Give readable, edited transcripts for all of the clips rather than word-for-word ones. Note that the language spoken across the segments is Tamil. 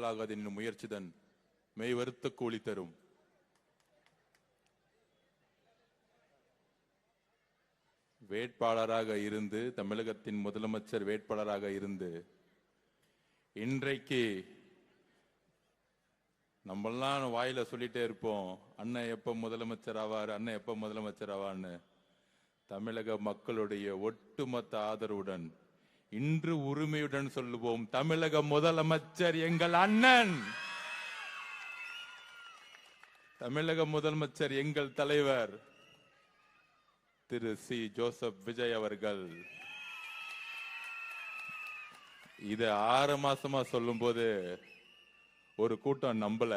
பாலாகாது என்னும் முயற்சிதன் மெய் வருத்த கூலி தரும். வேட்பாளராக இருந்து, தமிழகத்தின் முதலமைச்சர் வேட்பாளராக இருந்து, இன்றைக்கு நம்மெல்லாம் வாயில சொல்லிட்டே இருப்போம், அண்ணன் எப்ப முதலமைச்சர் ஆவார், அண்ணன் எப்ப முதலமைச்சர் ஆவான்னு. தமிழக மக்களுடைய ஒட்டுமொத்த ஆதரவுடன் இன்று உரிமையுடன் சொல்லுவோம், தமிழக முதலமைச்சர் எங்கள் அண்ணன், தமிழக முதலமைச்சர் எங்கள் தலைவர் திரு சி. ஜோசப் விஜய் அவர்கள். இத 6 மாசமா சொல்லும் போது ஒரு கூட்டம் நம்பல.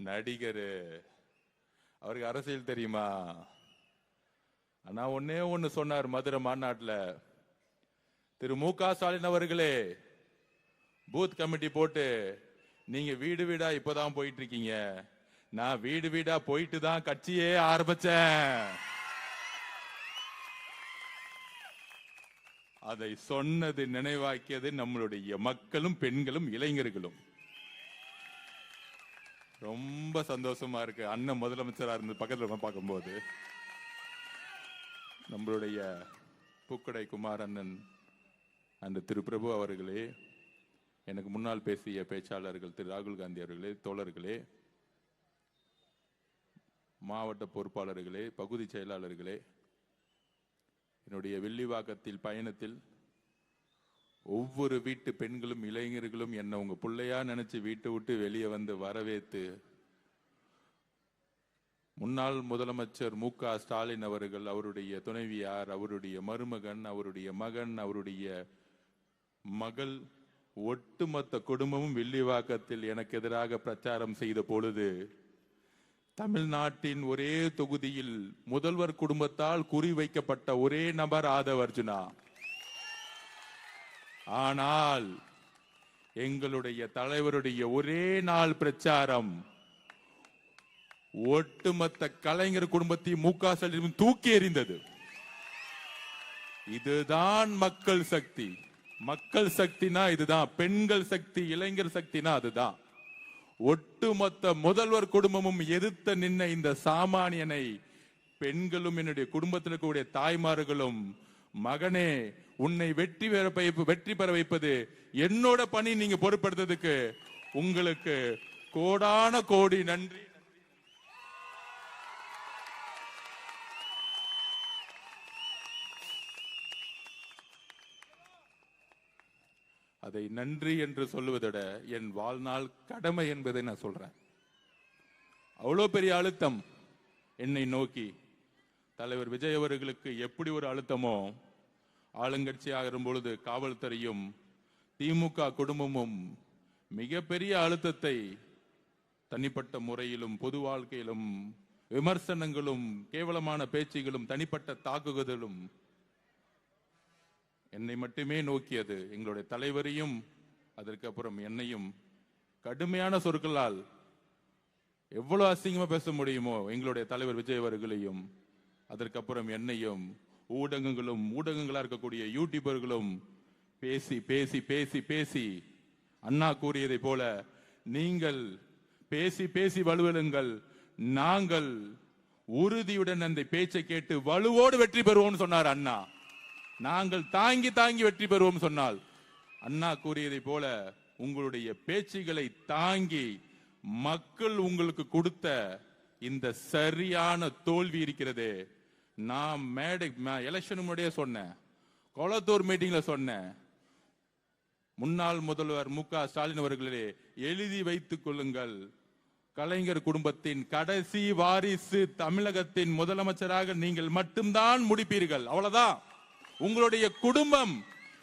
நடிகர் அவருக்கு அரசியல் தெரியுமா? ஆனா ஒன்னே ஒண்ணு சொன்னார் மதுரை மாநாட்டில், திரு மு க ஸ்டாலின் அவர்களே, பூத் கமிட்டி போட்டு நீங்க வீடு வீடா இப்பதான் போயிட்டு இருக்கீங்க, நான் வீடு வீடா போயிட்டு தான் கட்சியே ஆரம்பிச்சேன். அதை சொன்னது, நினைவாக்கியது நம்மளுடைய மக்களும் பெண்களும் இளைஞர்களும். ரொம்ப சந்தோஷமா இருக்கு. அண்ணன் முதலமைச்சரா இருந்து பக்கத்துல பார்க்கும்போது நம்மளுடைய பூக்கடை குமார் அண்ணன் அந்த திரு பிரபு அவர்களே, எனக்கு முன்னால் பேசிய பேச்சாளர்கள் திரு ராகுல் காந்தி அவர்களே, தோழர்களே, மாவட்ட பொறுப்பாளர்களே, பகுதி செயலாளர்களே, என்னுடைய வெள்ளிவாக்கத்தில் பயணத்தில் ஒவ்வொரு வீட்டு பெண்களும் இளைஞர்களும் என்ன உங்க பிள்ளையா நினைச்சு வீட்டை விட்டு வெளியே வந்து வரவேற்று, முன்னாள் முதலமைச்சர் மு க ஸ்டாலின் அவர்கள், அவருடைய துணைவியார், அவருடைய மருமகன், அவருடைய மகன், அவருடைய மகள், ஒட்டுமொத்த குடும்பமும் வெள்ளிவாக்கத்தில் எனக்கு எதிராக பிரச்சாரம் செய்த பொழுது, தமிழ்நாட்டின் ஒரே தொகுதியில் முதல்வர் குடும்பத்தால் குறிவைக்கப்பட்ட ஒரே நபர் ஆதவ் அர்ஜுனா. ஆனால் எங்களுடைய தலைவருடைய ஒரே நாள் பிரச்சாரம் ஒட்டுமொத்த கலைஞர் குடும்பத்தை மு க ஸ்டாலின் தூக்கி எறிந்தது. இதுதான் மக்கள் சக்தி. மக்கள் சக்தினா இதுதான். பெண்கள் சக்தி, இளைஞர் சக்தினா அதுதான். ஒட்டுமொத்த முதல்வர் குடும்பமும் எதிர்த்து நின்ன இந்த சாமானியனை பெண்களும் என்னுடைய குடும்பத்தில் இருக்கக்கூடிய தாய்மார்களும், மகனே உன்னை வெற்றி பெற வைப்பது என்னோட பணி, நீங்க பொறுப்படுத்ததுக்கு உங்களுக்கு கோடான கோடி நன்றி. அதை நன்றி என்று சொல்லுவதோட என் வாழ்நாள் கடமை என்பதை நான் சொல்றேன். அவ்வளோ பெரிய அழுத்தம் என்னை நோக்கி தலைவர் விஜய் அவர்களுக்கு எப்படி ஒரு அழுத்தமோ, ஆளுங்கட்சியாக இருக்கும்பொழுது காவல்துறையும் திமுக குடும்பமும் மிகப்பெரிய அழுத்தத்தை தனிப்பட்ட முறையிலும் பொது வாழ்க்கையிலும் விமர்சனங்களும் கேவலமான பேச்சுகளும் தனிப்பட்ட தாக்குதலும் என்னை மட்டுமே நோக்கியது. எங்களுடைய தலைவரையும் அதற்கு அப்புறம் என்னையும் கடுமையான சொற்களால் எவ்வளவு அசிங்கமா பேச முடியுமோ எங்களுடைய தலைவர் விஜய் அவர்களையும், அதற்கப்புறம் என்னையும் ஊடகங்களா இருக்கக்கூடிய யூடியூபர்களும் பேசி பேசி பேசி பேசி அண்ணா கூறியதை போல, நீங்கள் பேசி பேசி வலுவலுங்கள், நாங்கள் உறுதியுடன் அந்த பேச்சை கேட்டு வலுவோடு வெற்றி பெறுவோம் சொன்னார் அண்ணா. நாங்கள் தாங்கி தாங்கி வெற்றி பெறுவோம் சொன்னால், அண்ணா கூறியதை போல உங்களுடைய பேச்சுகளை தாங்கி மக்கள் உங்களுக்கு கொடுத்த இந்த சரியான தோல்வி இருக்கிறதே. நான் எலெக்ஷன் முன்னாடியே சொன்னேன், கொளத்தூர் மீட்டிங்ல சொன்னேன், முன்னாள் முதல்வர் மு க ஸ்டாலின் அவர்களே எழுதி வைத்துக் கொள்ளுங்கள், கலைஞர் குடும்பத்தின் கடைசி வாரிசு தமிழகத்தின் முதலமைச்சராக நீங்கள் மட்டும்தான் முடிப்பீர்கள். அவ்வளவுதான். உங்களுடைய குடும்பம்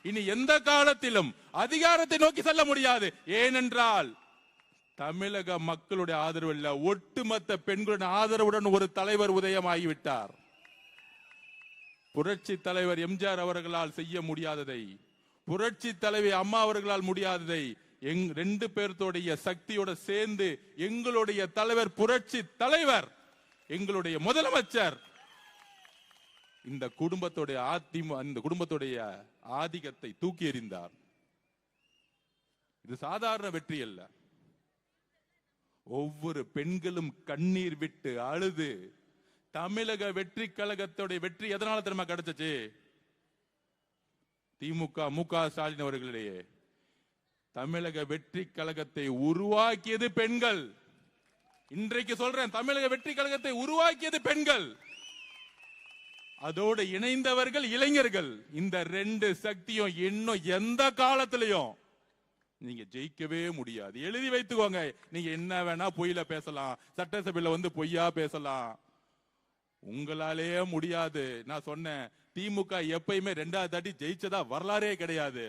இனி எந்த காலத்திலும் அதிகாரத்தை நோக்கி செல்ல முடியாது. ஏனென்றால் தமிழக மக்களுடைய ஆதரவு இல்ல, ஒட்டுமொத்த பெண்களுடைய ஆதரவுடன் ஒரு தலைவர் உதயமாகிவிட்டார். புரட்சி தலைவர் எம்ஜிஆர் அவர்களால் செய்ய முடியாததை, புரட்சி தலைவி அம்மா அவர்களால் முடியாததை ரெண்டு பேர்த்தோடைய சக்தியோட சேர்ந்து எங்களுடைய தலைவர், புரட்சி தலைவர், எங்களுடைய முதலமைச்சர் இந்த குடும்பத்துடைய ஆதிக்கத்தை தூக்கி எறிந்தார். இது சாதாரண வெற்றி அல்ல. ஒவ்வொரு பெண்களும் கண்ணீர் விட்டு அழுது தமிழக வெற்றி கழகத்துடைய வெற்றி எதனால தெரியுமா கிடைச்சிச்சு? திமுக மு.க. ஸ்டாலின் அவர்களே, தமிழக வெற்றி கழகத்தை உருவாக்கியது பெண்கள். இன்றைக்கு சொல்றேன், தமிழக வெற்றி கழகத்தை உருவாக்கியது பெண்கள், அதோடு இணைந்தவர்கள் இளைஞர்கள். இந்த ரெண்டு சக்தியும் இன்னும் எந்த காலத்திலையும் நீங்க ஜெயிக்கவே முடியாது. எழுதி வைத்துக்கோங்க. நீங்க என்ன வேணா பொய்யில பேசலாம், சட்டசபையில வந்து பொய்யா பேசலாம், உங்களாலேயே முடியாது. நான் சொன்னேன், திமுக எப்பயுமே 2வது தாட்டி ஜெயிச்சதா வரலாறே கிடையாது.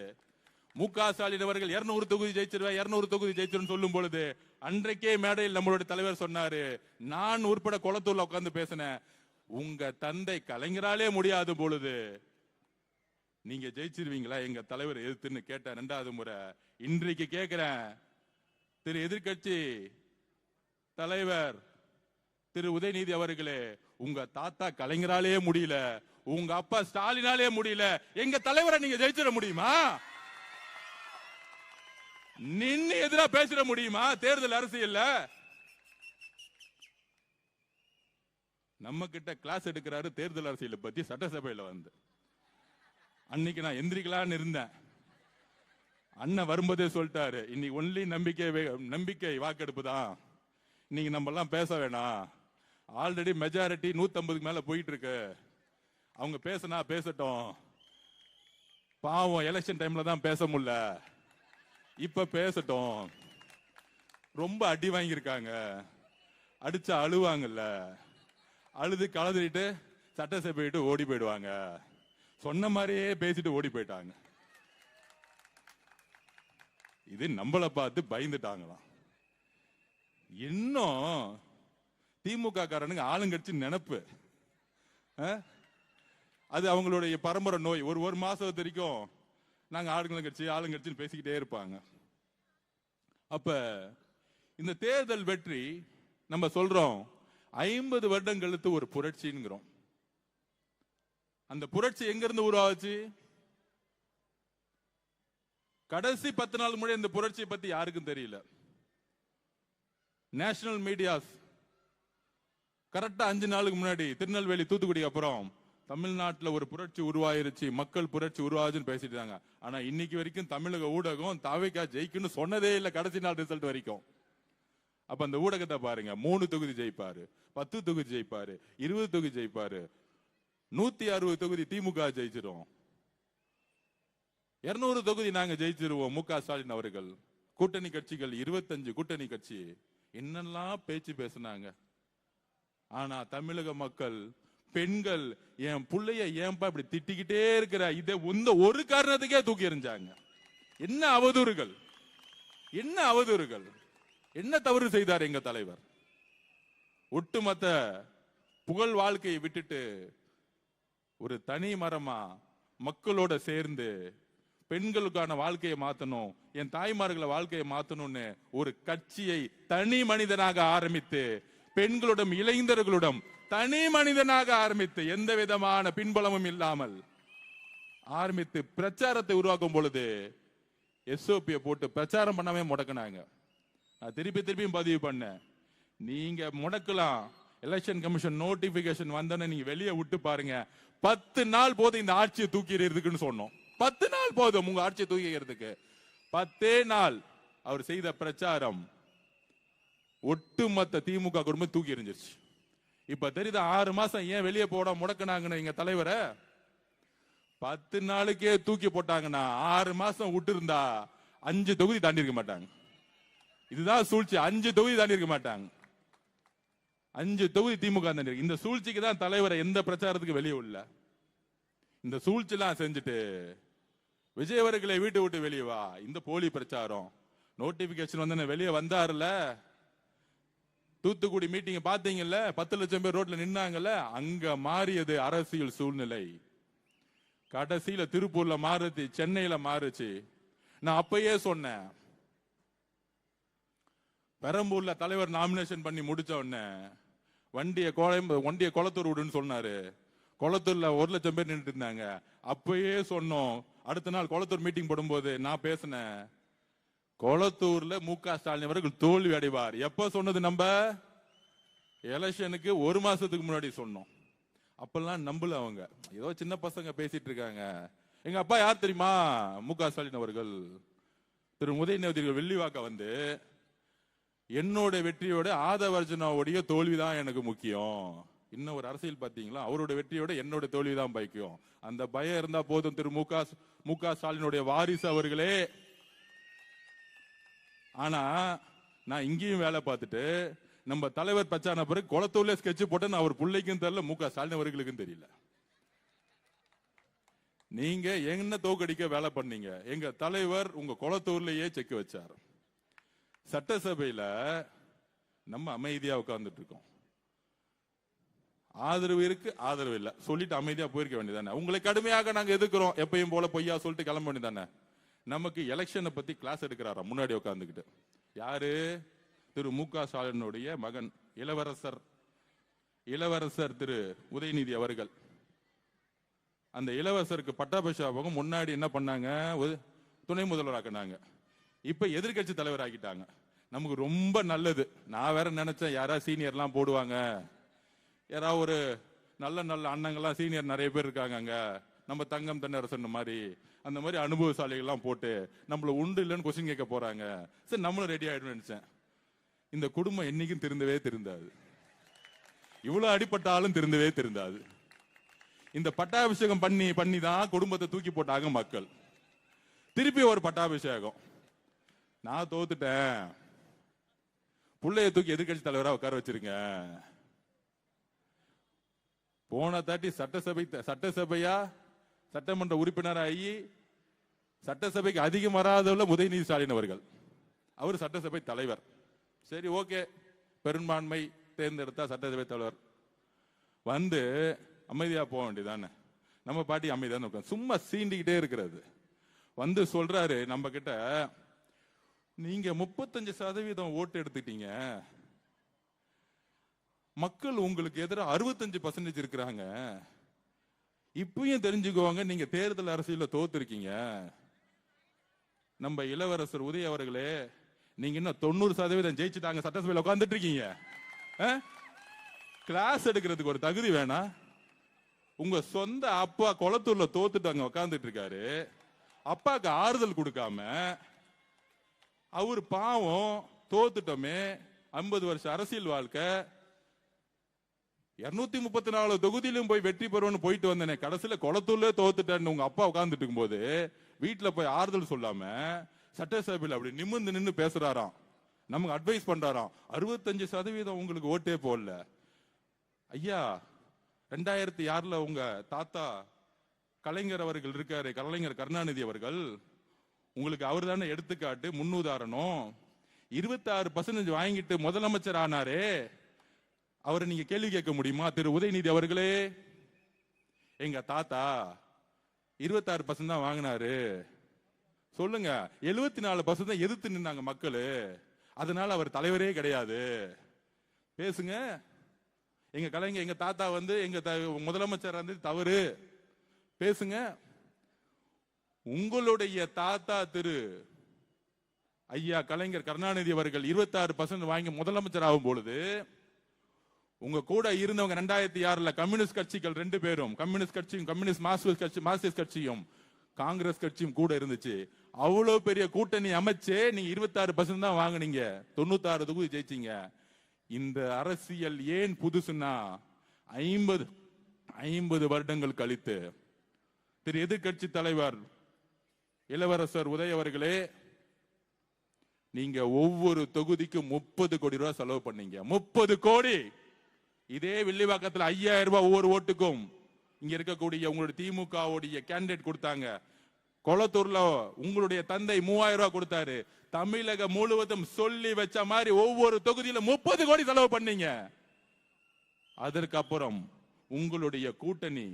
மு.க. ஸ்டாலின் அவர்கள் 200 தொகுதி ஜெயிச்சிருவேன், 200 தொகுதி ஜெயிச்சிருன்னு சொல்லும் பொழுது அன்றைக்கே மேடையில் நம்மளுடைய தலைவர் சொன்னாரு, நான் உட்பட குளத்தூர்ல உட்கார்ந்து பேசினேன், உங்க தந்தை கலைஞராலே முடியாத பொழுது நீங்க ஜெயிச்சிருவீங்களா எங்க தலைவர் எதிர்த்துன்னு கேட்ட 2வது முறை. இன்றைக்கு கேட்கிறேன், திரு எதிர்கட்சி தலைவர் திரு உதயநிதி அவர்களே, உங்க தாத்தா கலைஞராலே முடியல, உங்க அப்பா ஸ்டாலினாலே முடியல, எங்க தலைவரை நீங்க ஜெயிச்சிட முடியுமா? நின்னு எதிரா பேசிட முடியுமா? தேர்தல் அரசியல்ல நம்ம கிட்ட கிளாஸ் எடுக்கிறாரு தேர்தல் அரசியலை பத்தி சட்டசபையில வந்து. அன்னைக்கு நான் எந்திரிக்கலான்னு இருந்தேன், அண்ணன் வரும்போதே சொல்லிட்டாரு, இன்னைக்கு ஒன்லி நம்பிக்கை வாக்கெடுப்பு தான், இன்னைக்கு நம்ம எல்லாம் பேச வேணாம், ஆல்ரெடி மெஜாரிட்டி 150க்கு மேல போயிட்டு இருக்கு, அவங்க பேசினா பேசட்டும், பாவம் எலெக்ஷன் டைம்ல தான் பேச முடியல, இப்ப பேசட்டும், ரொம்ப அடி வாங்கியிருக்காங்க, அடிச்சா அழுவாங்கல்ல, அழுது கலந்துட்டு சட்டசபை விட்டு ஓடி போயிடுவாங்க, சொன்ன மாதிரியே பேசிட்டு ஓடி போயிட்டாங்க. இது நம்மளை பார்த்து பயந்துட்டாங்களாம். இன்னும் திமுக காரனுக்கு ஆளுங்கட்சி நினைப்பு, அது அவங்களுடைய பரம்பரை நோய். ஒரு மாசம் வரைக்கும் நாங்க ஆளுங்கட்சின்னு பேசிக்கிட்டே இருப்பாங்க. அப்ப இந்த தேர்தல் வெற்றி நம்ம சொல்றோம் 50 வருடம் கழித்து ஒரு புரட்சிங்கிறோம். அந்த புரட்சி எங்க இருந்து உருவாச்சு? கடைசி 10 நாள் முன்னாடி இந்த புரட்சியை பத்தி யாருக்கும் தெரியல. நேஷனல் மீடியாஸ் கரெக்டா 5 நாளுக்கு முன்னாடி திருநெல்வேலி தூத்துக்குடி அப்புறம் தமிழ்நாட்டில் ஒரு புரட்சி உருவாயிருச்சு, மக்கள் புரட்சி உருவாச்சுன்னு பேசிட்டு இருக்காங்க. ஆனா இன்னைக்கு வரைக்கும் தமிழக ஊடகம் தாவேகா ஜெயிக்குன்னு சொன்னதே இல்லை கடைசி நாள் ரிசல்ட் வரைக்கும். அப்ப அந்த ஊடகத்தை பாருங்க, 3 தொகுதி ஜெயிப்பாரு, 10 தொகுதி ஜெயிப்பாரு, 20 தொகுதி ஜெயிப்பாரு, 160 தொகுதி திமுக ஜெயிச்சிரும், 200 தொகுதி நாங்க ஜெயிச்சிருவோம் மு.க. ஸ்டாலின் அவர்கள். கூட்டணி கட்சிகள் 25 கூட்டணி கட்சி என்னெல்லாம் பேச்சு பேசினாங்க. ஆனா தமிழக மக்கள், பெண்கள், என் பிள்ளைய ஏன்பா இப்படி திட்டிக்கிட்டே இருக்கிற, இதை ஒரு காரணத்துக்கே தூக்கி எறிஞ்சாங்க. என்ன அவதூறுகள், என்ன அவதூறுகள், என்ன தவறு செய்தார் எங்க தலைவர்? ஒட்டுமொத்த புகழ் வாழ்க்கையை விட்டுட்டு ஒரு தனி மரமா மக்களோட சேர்ந்து பெண்களுக்கான வாழ்க்கையை மாத்தணும், என் தாய்மார்களை வாழ்க்கையை மாத்தணும்னு ஒரு கட்சியை தனி மனிதனாக ஆரம்பித்து, பெண்களுடன் இளைஞர்களுடன் தனி மனிதனாக ஆரம்பித்து, எந்த விதமான பின்பலமும் இல்லாமல் ஆரம்பித்து பிரச்சாரத்தை உருவாக்கும் பொழுது எஸ்ஓபியை போட்டு பிரச்சாரம் பண்ணவே முடக்கினாங்க. நான் திருப்பியும் பதிவு பண்ணேன், நீங்க முடக்கலாம், எலெக்ஷன் கமிஷன் நோட்டிபிகேஷன் வந்தோன்னு நீங்க வெளியே விட்டு பாருங்க, 10 நாள் போதும் இந்த ஆட்சியை தூக்கி எறியறதுக்குன்னு சொன்னோம். 10 நாள் போதும் உங்க ஆட்சியை தூக்கி எறியறதுக்கு. 10 நாள் அவர் செய்த பிரச்சாரம் ஒட்டுமொத்த திமுக குடும்பம் தூக்கி எறிஞ்சிருச்சு. இப்ப தெரியுது 6 மாசம் ஏன் வெளியே போட முடக்கினாங்கன்னு எங்க தலைவரை. 10 நாளுக்கே தூக்கி போட்டாங்கன்னா 6 மாசம் விட்டு இருந்தா 5 தொகுதி தாண்டி இருக்க மாட்டாங்க. இதுதான் சூழ்ச்சி. 5 தொகுதி தாண்டி இருக்க மாட்டாங்க. 5 தொகுதி திமுக தாண்டி இருக்கு. இந்த சூழ்ச்சிக்கு தான் தலைவரை எந்த பிரச்சாரத்துக்கு வெளியே உள்ள இந்த சூழ்ச்சி எல்லாம் செஞ்சுட்டு விஜய் அவர்களை வீட்டு விட்டு வெளியே வா, இந்த போலி பிரச்சாரம் நோட்டிபிகேஷன் வந்து வெளியே வந்தாருல, தூத்துக்குடி மீட்டிங் பாத்தீங்கல்ல, 10 லட்சம் பேர் ரோட்ல நின்னாங்கல்ல, அங்க மாறியது அரசியல் சூழ்நிலை. கடைசியில திருப்பூர்ல மாறுச்சு, சென்னையில மாறுச்சு. நான் அப்பயே சொன்னேன், பெரம்பூர்ல தலைவர் நாமினேஷன் பண்ணி முடிச்ச உடனே வண்டிய குளத்தூர் விடுன்னு சொன்னாரு. குளத்தூர்ல 1 லட்சம் பேர் நின்றுட்டு இருந்தாங்க. அப்பயே சொன்னோம். அடுத்த நாள் குளத்தூர் மீட்டிங் போடும்போது நான் பேசினேன், கொளத்தூர்ல மு.க. ஸ்டாலின் அவர்கள் தோல்வி அடைவார். எப்ப சொன்னது? நம்ம எலெக்ஷனுக்கு ஒரு மாசத்துக்கு முன்னாடி சொன்னோம். அப்பெல்லாம் நம்பல அவங்க. ஏதோ சின்ன பசங்க பேசிட்டு இருக்காங்க. எங்க அப்பா யார் தெரியுமா? மு.க. ஸ்டாலின் அவர்கள். திரு உதயநிதி வெள்ளிவாக்க வந்து என்னோட வெற்றியோட ஆதவர்ஜனாவுடைய தோல்விதான் எனக்கு முக்கியம். இன்னும் ஒரு அரசியல் பாத்தீங்களா? அவரோட வெற்றியோட என்னோட தோல்விதான் பைக்கும். அந்த பயம் இருந்தா போதும். திரு மு.க. ஸ்டாலினுடைய வாரிசு அவர்களே. ஆனா நான் இங்கேயும் வேலை பார்த்துட்டு நம்ம தலைவர் பச்சான பிறகு கொளத்தூர்ல ஸ்கெட்ச் போட்டு அவர் பிள்ளைக்கும் தெரியல, மு.க. ஸ்டாலின் அவர்களுக்கும் தெரியல. நீங்க என்ன தோக்கடிக்க வேலை பண்ணீங்க? எங்க தலைவர் உங்க கொளத்தூர்லயே செக் வச்சார். சட்டசபையில நம்ம அமைதியா உட்கார்ந்துட்டு இருக்கோம். ஆதரவு இருக்கு, ஆதரவு இல்ல சொல்லிட்டு அமைதியா போயிருக்க வேண்டியதானே? உங்களை கடுமையாக நாங்க எதிர்க்கிறோம் எப்பயும் போல பொய்யா சொல்லிட்டு கிளம்ப வேண்டியதானே? நமக்கு எலெக்ஷனை பத்தி கிளாஸ் எடுக்கிறாரா முன்னாடி உட்கார்ந்துகிட்டு? யாரு? திரு மு.க. ஸ்டாலினுடைய மகன் இளவரசர் திரு உதயநிதி அவர்கள். அந்த இளவரசருக்கு பட்டாபிஷேகம் முன்னாடி என்ன பண்ணாங்க? துணை முதல்வராக்கினாங்க. இப்ப எதிர்கட்சி தலைவர் ஆக்கிட்டாங்க. நமக்கு ரொம்ப நல்லது. நான் வேற நினைச்சேன் யாராவது சீனியர்லாம் போடுவாங்க, யாராவது ஒரு நல்ல நல்ல அண்ணங்கள்லாம் சீனியர் நிறைய பேர் இருக்காங்க அங்க, நம்ம தங்கம் தென்னரசன் மாதிரி அந்த மாதிரி அனுபவசாலிகள்லாம் போட்டு நம்மள உண்டு இல்லைன்னு கொஸ்டின் கேட்க போறாங்க. சரி நம்மளும் ரெடி ஆயிடும் நினைச்சேன். இந்த குடும்பம் என்னைக்கும் திருந்தவே திருந்தாது. இவ்வளவு அடிப்பட்டாலும் திருந்தவே திருந்தாது. இந்த பட்டாபிஷேகம் பண்ணி தான் குடும்பத்தை தூக்கி போட்டாங்க மக்கள். திருப்பி ஒரு பட்டாபிஷேகம். நான் தோத்துட்டேன், புள்ளைய தூக்கி எதிர்கட்சி தலைவரா உட்கார வச்சிருங்க. போன தாட்டி சட்டசபையா சட்டமன்ற உறுப்பினராகி சட்டசபைக்கு அதிகம் வராதவள்ள உதயநிதி ஸ்டாலின் அவர்கள். அவர் சட்டசபை தலைவர். சரி ஓகே, பெரும்பான்மை தேர்ந்தெடுத்தா சட்டசபை தலைவர் வந்து அமைதியா போக வேண்டியதானே? நம்ம பாட்டி அமைதியான உட்காந்து சும்மா சீண்டிக்கிட்டே இருக்கிறது. வந்து சொல்றாரு நம்ம கிட்ட, நீங்க 35% ஓட்டு எடுத்துட்டீங்க, மக்கள் உங்களுக்கு எதிராக 65% இருக்கிறாங்க. இப்பயும் தெரிஞ்சுக்குவாங்க, நீங்க தேர்தல் அரசியல தோத்துருக்கீங்க. நம்ம இளவரசர் உதய அவர்களே, நீங்க இன்னும் 90% ஜெயிச்சுட்டாங்க, சட்டசபையில் உட்கார்ந்துட்டு இருக்கீங்க. கிளாஸ் எடுக்கிறதுக்கு ஒரு தகுதி வேணா? உங்க சொந்த அப்பா கொளத்தூர்ல தோத்துட்டு அங்க உட்கார்ந்துட்டு இருக்காரு. அப்பாக்கு ஆறுதல் கொடுக்காம, அவர் பாவம் தோத்துட்டோமே, 50 வருஷம் அரசியல் வாழ்க்கை, 234 தொகுதியிலும் போய் வெற்றி பெறுவோம்னு போயிட்டு வந்தேனே, கடைசியில கொளத்தூர்ல தோத்துட்டேன்னு உங்க அப்பா உட்கார்ந்துட்டு இருக்கும் போது வீட்டுல போய் ஆறுதல் சொல்லாம சட்டசபையில் அப்படி நிமிர்ந்து நின்று பேசுறாராம், நமக்கு அட்வைஸ் பண்றாராம். 65% உங்களுக்கு ஓட்டே போடல. ஐயா, 2006 உங்க தாத்தா கலைஞர் அவர்கள் இருக்காரு, கலைஞர் கருணாநிதி அவர்கள், உங்களுக்கு அவர் தானே எடுத்துக்காட்டு, முன்னுதாரணம். 26% வாங்கிட்டு முதலமைச்சர் ஆனாரே, அவரை நீங்க கேள்வி கேட்க முடியுமா? திரு உதயநிதி அவர்களே, எங்க தாத்தா 26% தான் வாங்கினாரு சொல்லுங்க. 74% எதிர்த்து நின்னாங்க மக்கள், அதனால அவர் தலைவரே கிடையாது. பேசுங்க. எங்க கலைஞர், எங்க தாத்தா வந்து எங்க முதலமைச்சர் வந்து தவறு பேசுங்க. உங்களுடைய தாத்தா திரு ஐயா கலைஞர் கருணாநிதி அவர்கள் 26% வாங்கி முதலமைச்சர் ஆகும் பொழுது, உங்க கூட இருந்தவங்க 2006 கம்யூனிஸ்ட் கட்சிகள் 2 பேரும், கம்யூனிஸ்ட் கட்சியும் கம்யூனிஸ்ட் மார்க்சிஸ்ட் கட்சியும் காங்கிரஸ் கட்சியும் கூட இருந்துச்சு. அவ்வளவு பெரிய கூட்டணி அமைச்சு நீங்க 26% தான் வாங்கினீங்க, 96 தொகுதி ஜெயிச்சீங்க. இந்த அரசியல் ஏன் புதுசுன்னா, 50 வருடங்கள் கழித்து திரு எதிர்கட்சி தலைவர் இளவரசர் உதய அவர்களே, நீங்க ஒவ்வொரு தொகுதிக்கும் 30 கோடி ரூபாய் செலவு பண்ணீங்க. 30 கோடி. இதே வில்லிவாக்கத்தில் 5000 ரூபாய் ஒவ்வொரு ஓட்டுக்கும் இங்க இருக்கக்கூடிய உங்களுடைய திமுக கேண்டிடேட் கொடுத்தாங்க. கொளத்தூர்ல உங்களுடைய தந்தை 3000 ரூபாய் கொடுத்தாரு. தமிழகம் முழுவதும் சொல்லி வச்ச மாதிரி ஒவ்வொரு தொகுதியில 30 கோடி செலவு பண்ணீங்க. அதற்கப்புறம் உங்களுடைய கூட்டணி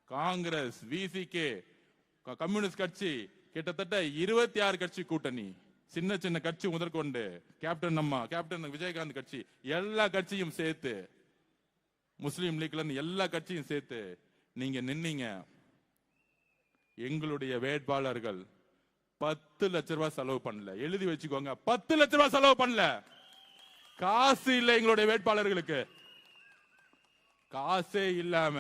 காங்கிரஸ், விசிகே, கம்யூனிஸ்ட் கட்சி, கிட்டத்தட்ட 26 கட்சி கூட்டணி, சின்ன சின்ன கட்சி முதற்கொண்டு கேப்டன் விஜயகாந்த் கட்சி, எல்லா கட்சியும் சேர்த்து, முஸ்லீம் லீக்ல இருந்து எல்லா கட்சியும் சேர்த்து நீங்க நின்னீங்க. எங்களுடைய வேட்பாளர்கள் 10 லட்சம் ரூபாய் செலவு பண்ணல. எழுதி வச்சுக்கோங்க, 10 லட்சம் ரூபாய் செலவு பண்ணல. காசு இல்ல எங்களுடைய வேட்பாளர்களுக்கு, காசே இல்லாம.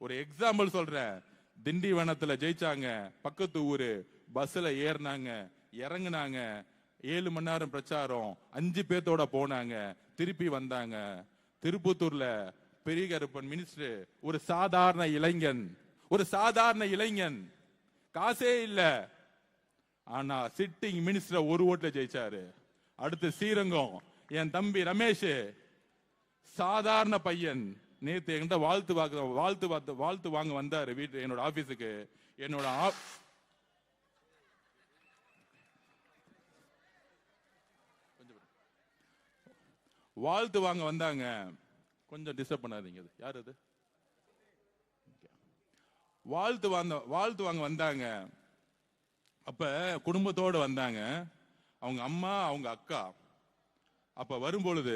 ஒரு எக்ஸாம்பிள் சொல்றேன். திண்டிவனத்துல ஜெயிச்சாங்க, பக்கத்து ஊரு. பஸ்ல ஏறினாங்க, இறங்குனாங்க, 7 மணி நேரம் பிரச்சாரம், 5 பேர்த்தோட போனாங்க, திருப்பி வந்தாங்க. திருப்பத்தூர்ல பெரிய கருப்பன் மினிஸ்டர், ஒரு சாதாரண இளைஞன், காசே இல்ல. ஆனா சிட்டிங் மினிஸ்டர் ஒரு ஓட்டுல ஜெயிச்சாரு. அடுத்து ஸ்ரீரங்கம், என் தம்பி ரமேஷ், சாதாரண பையன். நேத்து என்கிட்ட வாழ்த்து வாங்க வந்தாரு வீட்டு, என்னோட ஆபீஸுக்கு. என்னோட வாழ்த்து வாங்க வந்தாங்க. கொஞ்சம் டிஸ்டர்ப் பண்ணாதீங்க. யார் அது? வாழ்த்து வாங்க வந்தாங்க. அப்ப குடும்பத்தோடு வந்தாங்க, அவங்க அம்மா, அவங்க அக்கா. அப்ப வரும்பொழுது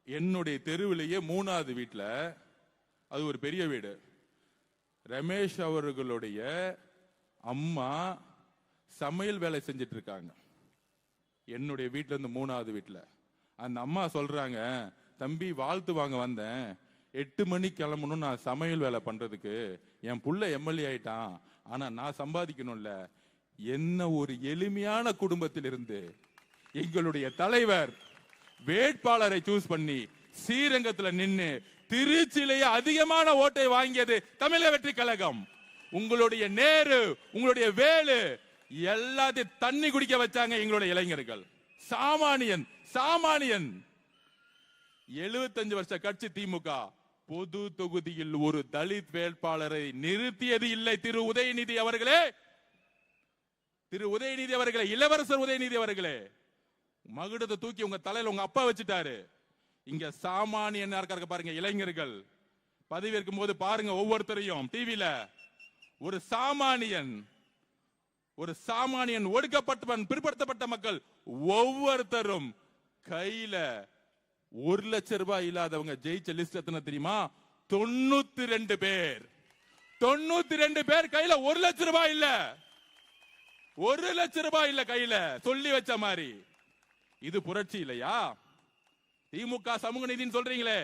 என்னுடைய தெருவிலேயே 3வது வீட்டுல, அது ஒரு பெரிய வீடு, ரமேஷ் அவர்களுடைய அம்மா சமையல் வேலை செஞ்சிட்டு இருக்காங்க. என்னுடைய வீட்டுல இருந்து 3வது வீட்டுல அந்த அம்மா சொல்றாங்க, தம்பி வாழ்த்து வாங்க வந்தேன், 8 மணிக்கு கிளம்பணும் நான் சமையல் வேலை பண்றதுக்கு. என் புள்ள எம்எல்ஏ ஆயிட்டான், ஆனா நான் சம்பாதிக்கணும்ல. என்ன ஒரு எளிமையான குடும்பத்தில் இருந்து எங்களுடைய தலைவர் வேட்பாளரை சூஸ் பண்ணி ஸ்ரீரங்கத்துல நின்னு திருச்சியிலேயே அதிகமான ஓட்டை வாங்கியது தமிழக வெற்றி கழகம். உங்களுடைய நேரு, உங்களுடைய வேலு எல்லாத்தையும் தண்ணி குடிக்க வச்சாங்க எங்களுடைய இளைஞர்கள். சாமானியன் 75 வருஷ கட்சி திமுக பொது தொகுதியில் ஒரு தலித் வேட்பாளரை நிறுத்தியது இல்லை. திரு உதயநிதி அவர்களே, இளவரசர் உதயநிதி அவர்களே, மகுடத்தை தூக்கி உங்க தலையில உங்க அப்பா வச்சுட்டாரு. இங்க சாமானியன் இருக்காரு பாருங்க, இளைஞர்கள் பதவியேற்கும் போது பாருங்க, ஒவ்வொருத்தரையும் டிவில ஒரு சாமானியன் ஒடுக்கப்பட்டவன், பிற்படுத்தப்பட்ட மக்கள் ஒவ்வொருத்தரும் கையில 1 லட்சம் ரூபாய் இல்லாதவங்க ஜெயிச்ச லிஸ்ட் எத்தனை தெரியுமா? 92 பேர். 92 பேர் கையில 1 லட்சம் ரூபாய் இல்ல. 1 லட்சம் ரூபாய் இல்ல கையில, சொல்லி வச்ச மாதிரி. இது புரட்சி இல்லையா? திமுக சமூக நீதினு சொல்றீங்களே,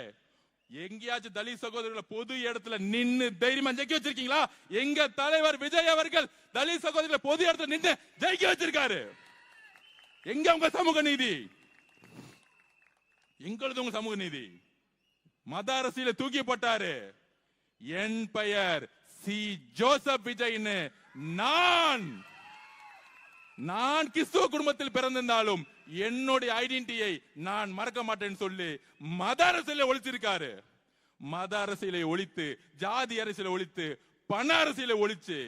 எங்கேயாச்சும் தலித் சகோதரர்களை பொது இடத்துல நின்னு தைரியமா ஜெயிக்க வச்சிருக்கீங்களா? எங்க தலைவர் விஜய் அவர்கள் தலித் சகோதரர்களை பொது இடத்துல நின்று ஜெயிக்க வச்சிருக்காரு. எங்க உங்க சமூக நீதி? எங்களது உங்க சமூக நீதி. மத அரசியல தூக்கி போட்டாரு. என் பெயர் சி ஜோசப் விஜய்னு. நான் கிறிஸ்துவ குடும்பத்தில் பிறந்திருந்தாலும் என்னுடைய ஐடென்டிட்டியை நான் மறக்க மாட்டேன்னு சொல்லி மத அரசியலை ஒழிச்சிருக்காரு. மத அரசியலை ஒழித்து, ஜாதி அரசியலை ஒழித்து, பண அரசியலை ஒழிச்சு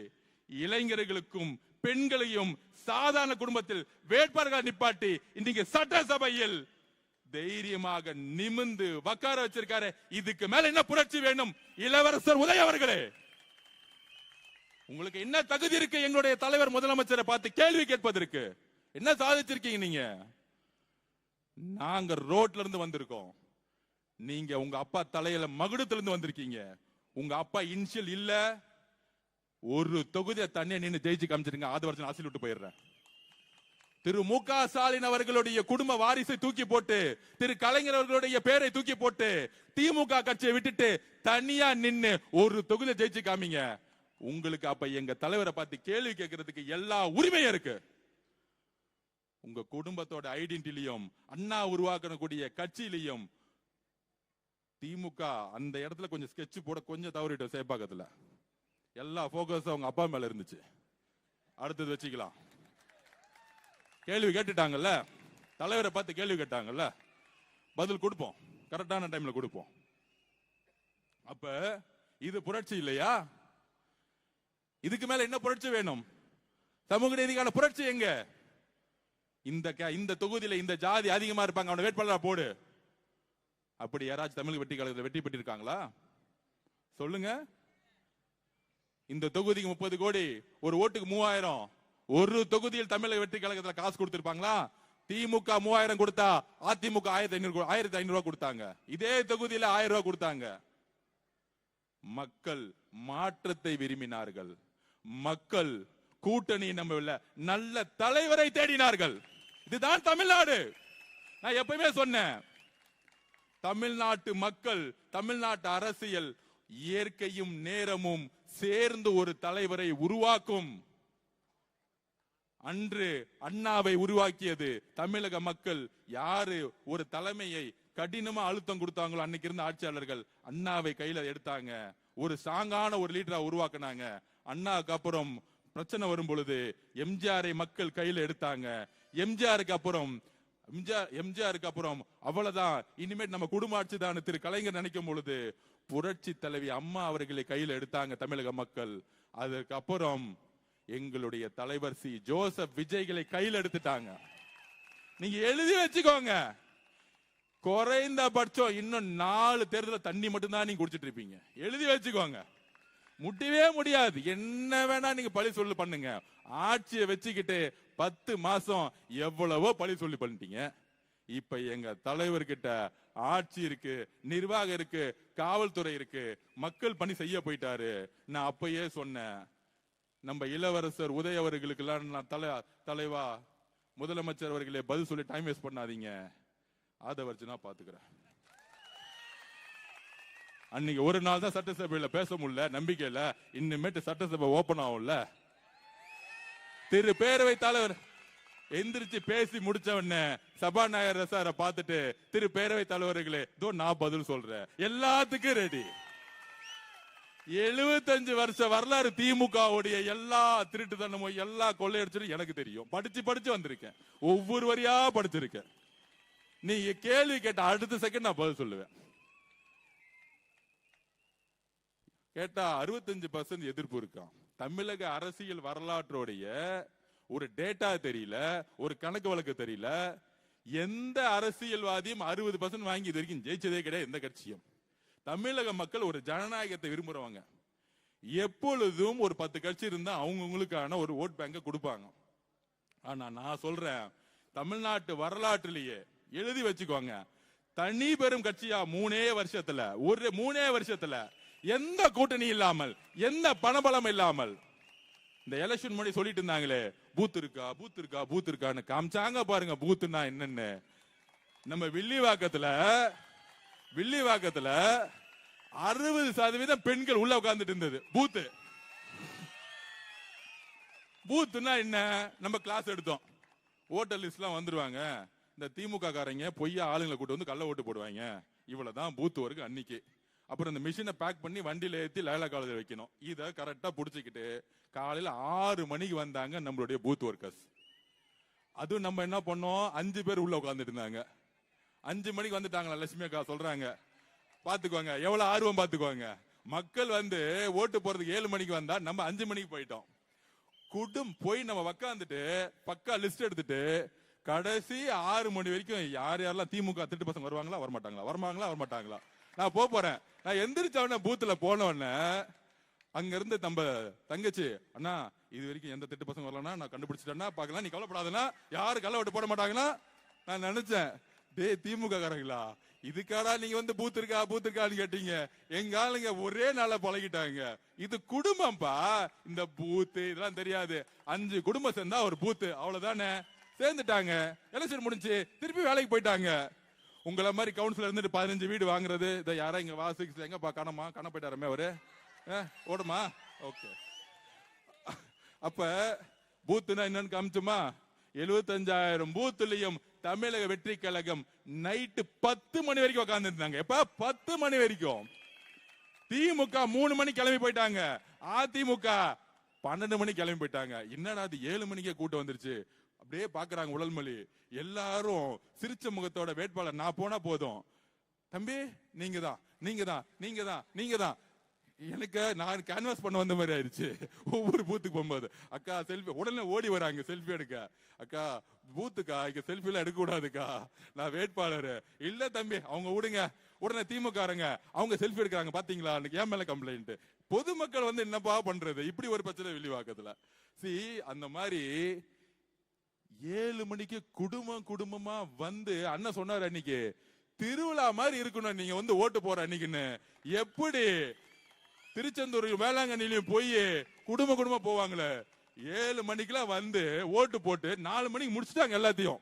இளைஞர்களுக்கும் பெண்களையும் சாதாரண குடும்பத்தில் வேட்பாளர்கள் நிப்பாட்டி இன்னைக்கு சட்டசபையில் தைரியமாக நிமிந்து உட்கார வச்சிருக்காரு. இதுக்கு மேல என்ன புரட்சி வேணும்? இளவரசர் உதய அவர்களே, உங்களுக்கு என்ன தகுதி இருக்கு எங்களுடைய தலைவர் முதலமைச்சரை பார்த்து கேள்வி கேட்பதற்கு? என்ன சாதிச்சிருக்கீங்க நீங்க? நாங்க ரோட்ல இருந்து வந்திருக்கோம், நீங்க உங்க அப்பா தலையில மகுடத்துல இருந்து வந்திருக்கீங்க. உங்க அப்பா இன்சியல் இல்ல, ஒரு தொகுதியை தண்ணியை நின்று ஜெயிச்சு காமிச்சிருங்க. அது வருஷம் ஆசில் விட்டு போயிடுறேன். திரு மு.க. ஸ்டாலின் அவர்களுடைய குடும்ப வாரிசை தூக்கி போட்டு, திரு கலைஞர் அவர்களுடைய பேரை தூக்கி போட்டு திமுக கட்சியை விட்டுட்டு தனியா நின்னு ஒரு தொகுதியை ஜெயிச்சு காமிங்க. உங்களுக்கு அப்ப எங்க தலைவரை பார்த்து கேள்வி கேட்கறதுக்கு எல்லா உரிமையும் இருக்கு. உங்க குடும்பத்தோட ஐடென்டிட்டிலையும் அண்ணா உருவாக்கக்கூடிய கட்சியிலையும் திமுக அந்த இடத்துல கொஞ்சம் ஸ்கெட்ச் போட கொஞ்சம் தவறிட்டோம். சேப்பாக்கத்துல எல்லா போக்கஸ் அவங்க அப்பா மேல இருந்துச்சு. அடுத்தது வச்சுக்கலாம். கேள்வி கேட்டுட்டாங்கல்ல, தலைவரை பார்த்து கேள்வி கேட்டாங்கல்ல, பதில் கொடுப்போம், கரெக்டான டைம்ல கொடுப்போம். அப்ப இது புரட்சி இல்லையா? இதுக்கு மேல என்ன புரட்சி வேணும்? சமூக நீதிக்கான புரட்சி எங்க? இந்த தொகுதியில இந்த ஜாதி அதிகமா இருப்பாங்க, அவனை வேட்பாளரா போடு. அப்படி யாராச்சும் தமிழ் வெற்றி கழகத்தில் வெற்றி பெற்று இருக்காங்களா? சொல்லுங்க. இந்த தொகுதிக்கு 30 கோடி, ஒரு ஓட்டுக்கு 3000. ஒரு தொகுதியில் தமிழக வெற்றி கழகத்தில் காசு கொடுத்திருப்பாங்களா? திமுக 3000 கொடுத்தா அதிமுக 1500 ரூபாய் கொடுத்தாங்க. இதே தொகுதியில 1000 ரூபாய் கொடுத்தாங்க. மக்கள் மாற்றத்தை விரும்பினார்கள். மக்கள் கூட்டணி நம்பவில்லை, நல்ல தலைவரை தேடினார்கள். இதுதான் தமிழ்நாடு. நான் எப்பவுமே சொன்னேன், தமிழ்நாட்டு மக்கள், தமிழ்நாட்டு அரசியல் இயற்கையும் நேரமும் சேர்ந்து ஒரு தலைவரை உருவாக்கும். அன்று அண்ணாவை உருவாக்கியது தமிழக மக்கள். யாரு ஒரு தலைமையை கடினமா அழுத்தம் கொடுத்தாங்களோ அன்னைக்கு இருந்த ஆட்சியாளர்கள் அண்ணாவை கையில எடுத்தாங்க. ஒரு சாங்கான ஒரு லீடரா உருவாக்குனாங்க. அண்ணாவுக்கு அப்புறம் பிரச்சனை வரும் பொழுது எம்ஜிஆரை மக்கள் கையில எடுத்தாங்க. எம்ஜிஆருக்கு அப்புறம் அவ்வளவுதான், இனிமேல் நம்ம குடும்ப ஆட்சி தான் திரு கலைஞர் நினைக்கும் பொழுது புரட்சி தலைவி அம்மா அவர்களை கையில் எடுத்தாங்க தமிழக மக்கள். அதுக்கப்புறம் எங்களுடைய தலைவர் சி ஜோசப் விஜய்களை கையில் எடுத்துட்டாங்க. நீங்க எழுதி வச்சுக்கோங்க, குறைந்தபட்சம் இன்னும் 4 தேர்தல் தண்ணி மட்டும்தான் நீங்க குடிச்சிட்டு இருப்பீங்க. எழுதி வச்சுக்கோங்க, முடியவே முடியாது. என்ன வேணா நீங்க பழி சொல்லு பண்ணுங்க. ஆட்சியை வச்சுக்கிட்டு 10 மாசம் எவ்வளவோ பழி சொல்லி பண்ணிட்டீங்க. இப்ப எங்க தலைவர்கிட்ட ஆட்சி இருக்கு, நிர்வாகம் இருக்கு, காவல்துறை இருக்கு, மக்கள் பணி செய்ய போயிட்டாரு. நான் அப்பயே சொன்னேன், நம்ம இளவரசர் உதய அவர்களுக்கு எல்லாம் நான் தலைவா முதலமைச்சர் அவர்களே பதில் சொல்லி டைம் வேஸ்ட் பண்ணாதீங்க, அதை வச்சு நான் பாத்துக்கிறேன். அன்னைக்கு ஒரு நாள் தான் சட்டசபையில பேச முடியல, நம்பிக்கையில இன்னுமேட்டு சட்டசபை ஓபன் ஆகும்ல. திரு பேரவை தலைவர் எந்திரிச்சு பேசி முடிச்ச உடனே சபாநாயகர் சாரை பார்த்துட்டு, திரு பேரவை தலைவர்களே இதோ நான் பதில் சொல்றேன், எல்லாத்துக்கும் ரெடி. 75 வருஷ வரலாறு திமுகவுடைய எல்லா திருட்டுத்தனமும் எல்லா கொள்ளையடிச்சும் எனக்கு தெரியும். படிச்சு வந்திருக்கேன், ஒவ்வொரு வரியா படிச்சிருக்கேன். நீங்க கேள்வி கேட்ட அடுத்த செகண்ட் நான் பதில் சொல்லுவேன். கேட்டா 65% எதிர்ப்பு இருக்கான். தமிழக அரசியல் வரலாற்றுடைய ஒரு டேட்டா தெரியல, ஒரு கணக்கு வழக்கு தெரியல. எந்த அரசியல்வாதியும் 60% வாங்கி இது வரைக்கும் ஜெயிச்சதே கிடையாது எந்த கட்சியும். தமிழக மக்கள் ஒரு ஜனநாயகத்தை விரும்புறவங்க. எப்பொழுதும் ஒரு 10 கட்சி இருந்தா அவங்களுக்கான ஒரு ஓட் பேங்க கொடுப்பாங்க. ஆனா நான் சொல்றேன், தமிழ்நாட்டு வரலாற்றிலேயே எழுதி வச்சுக்கோங்க, தனி பெரும் கட்சியா 3 வருஷத்துல எந்த கூட்டணி இல்லாமல், எந்த பணபலம் இல்லாமல், இந்த எலெக்ஷன் முன்னாடி சொல்லிட்டு இருந்தாங்களே பூத் இருக்கான்னு காமிச்சாங்க பாருங்க. பூத்துனா என்னன்னு நம்ம வில்லிவாக்கத்துல 60% பெண்கள் உள்ள உட்கார்ந்துட்டு இருந்தது. பூத்துனா என்ன? நம்ம கிளாஸ் எடுத்தோம், ஓட்டர் லிஸ்ட் எல்லாம் வந்துருவாங்க, இந்த திமுக காரங்க பொய்யா ஆளுங்களை கூட்டு வந்து கள்ள ஓட்டு போடுவாங்க, இவ்வளவுதான் பூத் ஒர்க் அன்னைக்கு. அப்புறம் இந்த மிஷினை பேக் பண்ணி வண்டியில ஏற்றி லைலா காலேஜ் வைக்கணும். இதை கரெக்டா புடிச்சுக்கிட்டு காலையில 6 மணிக்கு வந்தாங்க நம்மளுடைய பூத் ஒர்க்கர்ஸ். அதுவும் நம்ம என்ன பண்ணோம், 5 பேர் உள்ள உட்கார்ந்துட்டு இருந்தாங்க. 5 மணிக்கு வந்துட்டாங்களா லட்சுமி அக்கா சொல்றாங்க, பாத்துக்கோங்க எவ்வளவு ஆர்வம் பாத்துக்கோங்க. மக்கள் வந்து ஓட்டு போறதுக்கு 7 மணிக்கு வந்தா நம்ம 5 மணிக்கு போயிட்டோம். போய் நம்ம உட்காந்துட்டு பக்கா லிஸ்ட் எடுத்துட்டு கடைசி 6 மணி வரைக்கும் யார் யாரெல்லாம் திமுக திட்டு பசங்க வருவாங்களா வரமாட்டாங்களா நான் போறேன். நான் எந்திரிச்சவன பூத்துல போனவன அங்க இருந்து நம்ம தங்கச்சி, அண்ணா இது வரைக்கும் எந்த திட்டு பசங்க வரலன்னா நான் கண்டுபிடிச்சிட்டேன்னா பாக்கலாம், நீ கவலைப்படாதுன்னா யாரு கள்ள ஓட்டு போட மாட்டாங்கன்னா. நான் நினைச்சேன், டே திமுக காரங்களா இதுக்காடா நீங்க வந்து பூத் இருக்கான்னு கேட்டீங்க. எங்க ஆளுங்க ஒரே நாள பழகிட்டாங்க. இது குடும்பம்பா, இந்த பூத்து இதெல்லாம் தெரியாது. 5 குடும்பம் சேர்ந்தா ஒரு பூத்து, அவ்வளவுதானே. சேர்ந்துட்டாங்க, எலெக்ஷன் முடிஞ்சு திருப்பி வேலைக்கு போயிட்டாங்க. உங்களை மாதிரி கவுன்சிலர் இருந்துட்டு 15 வீடு வாங்குறது, இதை யாரா இங்க வாசிக்கு எங்கப்பா காண போயிட்டாரமே அவரு ஓடுமா. ஓகே, அப்ப பூத்துனா என்னன்னு காமிச்சுமா. 75,000 பூத்துலயும் தமிழக வெற்றி கழகம் நைட்டு 10 மணி வரைக்கும் உட்கார்ந்து இருந்தாங்க. எப்ப 10 மணி வரைக்கும். திமுக 3 மணி கிளம்பி போயிட்டாங்க, அதிமுக 12 மணி கிளம்பி போயிட்டாங்க. என்னடா அது 7 மணிக்கே கூட்டம் வந்துருச்சு அப்படியே பாக்குறாங்க உடல்மொழி. எல்லாரும் சிரிச்ச முகத்தோட வேட்பாளர் நான் போனா போதும், தம்பி நீங்க தான் எனக்கு நான் கேன்வாஸ் பண்ண வந்த மாதிரி ஆயிடுச்சு. ஒவ்வொரு பூத்துக்கு போகும்போது அக்கா செல்ஃபி, உடனே ஓடி வராங்க செல்ஃபி எடுக்க. அக்கா பூத்துக்கா இங்க செல்ஃபி எல்லாம் எடுக்க கூடாதுக்கா, நான் வேட்பாளர். இல்ல தம்பி அவங்க விடுங்க. உடனே திமுகங்க அவங்க செல்ஃபி எடுக்கிறாங்க பாத்தீங்களா, ஏன் மேல கம்ப்ளைண்ட். பொதுமக்கள் வந்து என்னப்பா பண்றது, இப்படி ஒரு பிரச்சனை வில்லிவாக்கத்துல. அந்த மாதிரி 7 மணிக்கு குடும்பமா வந்து அண்ணன் சொன்னார் அன்னைக்கு திருவிழா மாதிரி இருக்கணும் நீங்க வந்து ஓட்டு போற அன்னைக்குன்னு. எப்படி திருச்செந்தூர் வேளாங்கண்ணிலையும் போய் குடும்பமா போவாங்களே, 7 மணிக்கெல்லாம் வந்து ஓட்டு போட்டு 4 மணிக்கு முடிச்சுட்டாங்க எல்லாத்தையும்.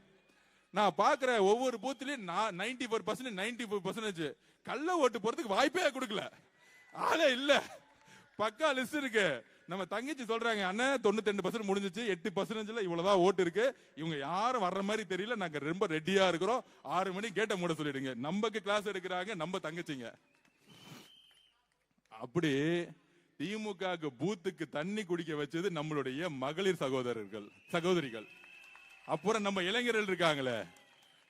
நான் பாக்குற ஒவ்வொரு பூத்துலயும் 94% கள்ள ஓட்டு போறதுக்கு வாய்ப்பே கொடுக்கல. ஆளே இல்ல, பக்கா லிஸ்ட் இருக்கு. நம்ம தங்கச்சி சொல்றாங்க, அண்ணன் 92% முடிஞ்சிச்சு, 8% இவ்வளவுதான் ஓட்டு இருக்கு, இவங்க யாரும் வர்ற மாதிரி தெரியல, நாங்க ரொம்ப ரெடியா இருக்கிறோம், 6 மணிக்கு கேட்ட மூட சொல்லிடுங்க. நமக்கு கிளாஸ் எடுக்கிறாங்க நம்ம தங்கச்சிங்க. அப்படி திமுக பூத்துக்கு தண்ணி குடிக்க வச்சது நம்மளுடைய மகளிர் சகோதரிகள். அப்புறம் நம்ம இளைஞர்கள் இருக்காங்களே,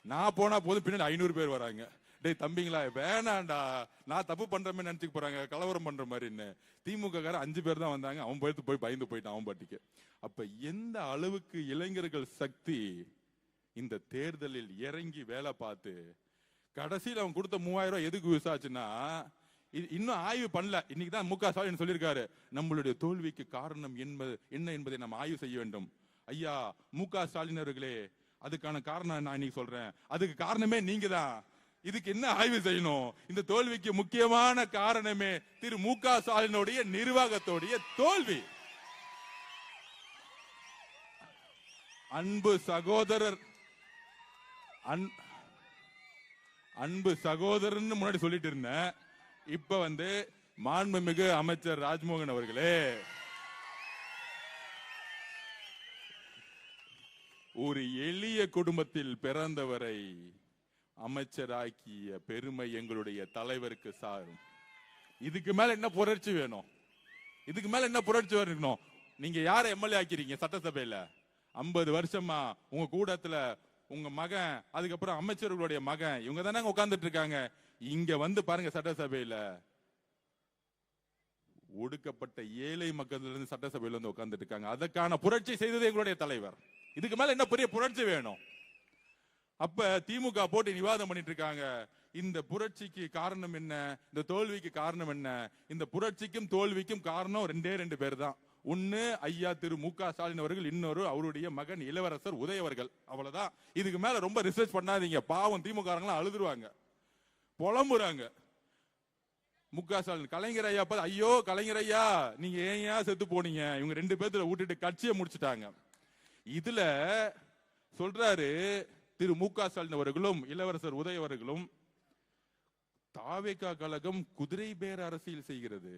நான் போனா போதும் பின்னாடி 500 பேர் வராங்க. டேய் தம்பிங்களா வேணாண்டா, நான் தப்பு பண்றமே நினைச்சுக்க போறாங்க, கலவரம் பண்ற மாதிரின்னு. திமுக கார 5 பேர் தான் வந்தாங்க, அவன் போய் பயந்து போயிட்டான் அவன் பாட்டிக்கு. அப்ப எந்த அளவுக்கு இளைஞர்கள் சக்தி இந்த தேர்தலில் இறங்கி வேலை பார்த்து கடைசியில் அவன் கொடுத்த 3000 ரூபாய் எதுக்கு யூஸ் ஆச்சுன்னா, இன்னும் ஆய்வு பண்ணல. இன்னைக்கு தான் முக ஸ்டாலின் சொல்லியிருக்காரு, நம்மளுடைய தோல்விக்கு காரணம் என்ன என்பதை நம்ம ஆய்வு செய்ய வேண்டும். ஐயா முக ஸ்டாலின் அவர்களே, அதுக்கான காரணம் நான் இன்னைக்கு சொல்றேன், அதுக்கு காரணமே நீங்க தான். இதுக்கு என்ன ஆய்வு செய்யணும்? இந்த தோல்விக்கு முக்கியமான காரணமே திரு முக ஸ்டாலினுடைய நிர்வாகத்தோடைய தோல்வி. அன்பு சகோதரன் முன்னாடி சொல்லிட்டு இருந்தேன். இப்ப மாண்புமிகு அமைச்சர் ராஜ்மோகன் அவர்களே, ஒரு எளிய குடும்பத்தில் பிறந்தவரை அமைச்சராக்கிய பெருமை எங்களுடைய தலைவருக்கு சாரும். இதுக்கு மேல என்ன புரட்சி வேணும்? இதுக்கு மேல என்ன புரட்சி வேணும்? நீங்க யார எம்எல்ஏ ஆக்கிறீங்க சட்டசபையில? 50 வருஷமா உங்க கூடத்துல உங்க மகன், அதுக்கப்புறம் அமைச்சர்களுடைய மகன், இவங்க தானே உட்கார்ந்துட்டு இருக்காங்க. இங்க பாருங்க, சட்டசபையில ஒடுக்கப்பட்ட ஏழை மக்கள் இருந்து சட்டசபையில உட்கார்ந்துட்டு இருக்காங்க. அதற்கான புரட்சி செய்தது எங்களுடைய தலைவர். இதுக்கு மேல என்ன பெரிய புரட்சி வேணும்? அப்ப திமுக போட்டு விவாதம் பண்ணிட்டு இருக்காங்க. இந்த புரட்சிக்கு காரணம் என்ன, இந்த தோல்விக்கு காரணம் என்ன? இந்த புரட்சிக்கும் தோல்விக்கும் காரணம் 2 பேர் தான். ஒன்னு ஐயா திரு முக ஸ்டாலின் அவர்கள், இன்னொரு அவருடைய மகன் இளவரசர் உதய அவர்கள். அவ்வளவுதான். இதுக்கு மேல ரொம்ப ரிசர்ச் பண்ணாதீங்க. பாவம் திமுக அழுதுருவாங்க, புலம்புறாங்க. முக ஸ்டாலின் கலைஞர் ஐயா ஐயோ கலைஞர் ஐயா நீங்க ஏன் செத்து போனீங்க, இவங்க 2 பேர்த்துல விட்டுட்டு கட்சியை முடிச்சுட்டாங்க. இதுல சொல்றாரு திரு முக ஸ்டாலின் அவர்களும் இளவரசர் உதய அவர்களும், தாவேகா கழகம் குதிரை பேர அரசியல் செய்கிறது.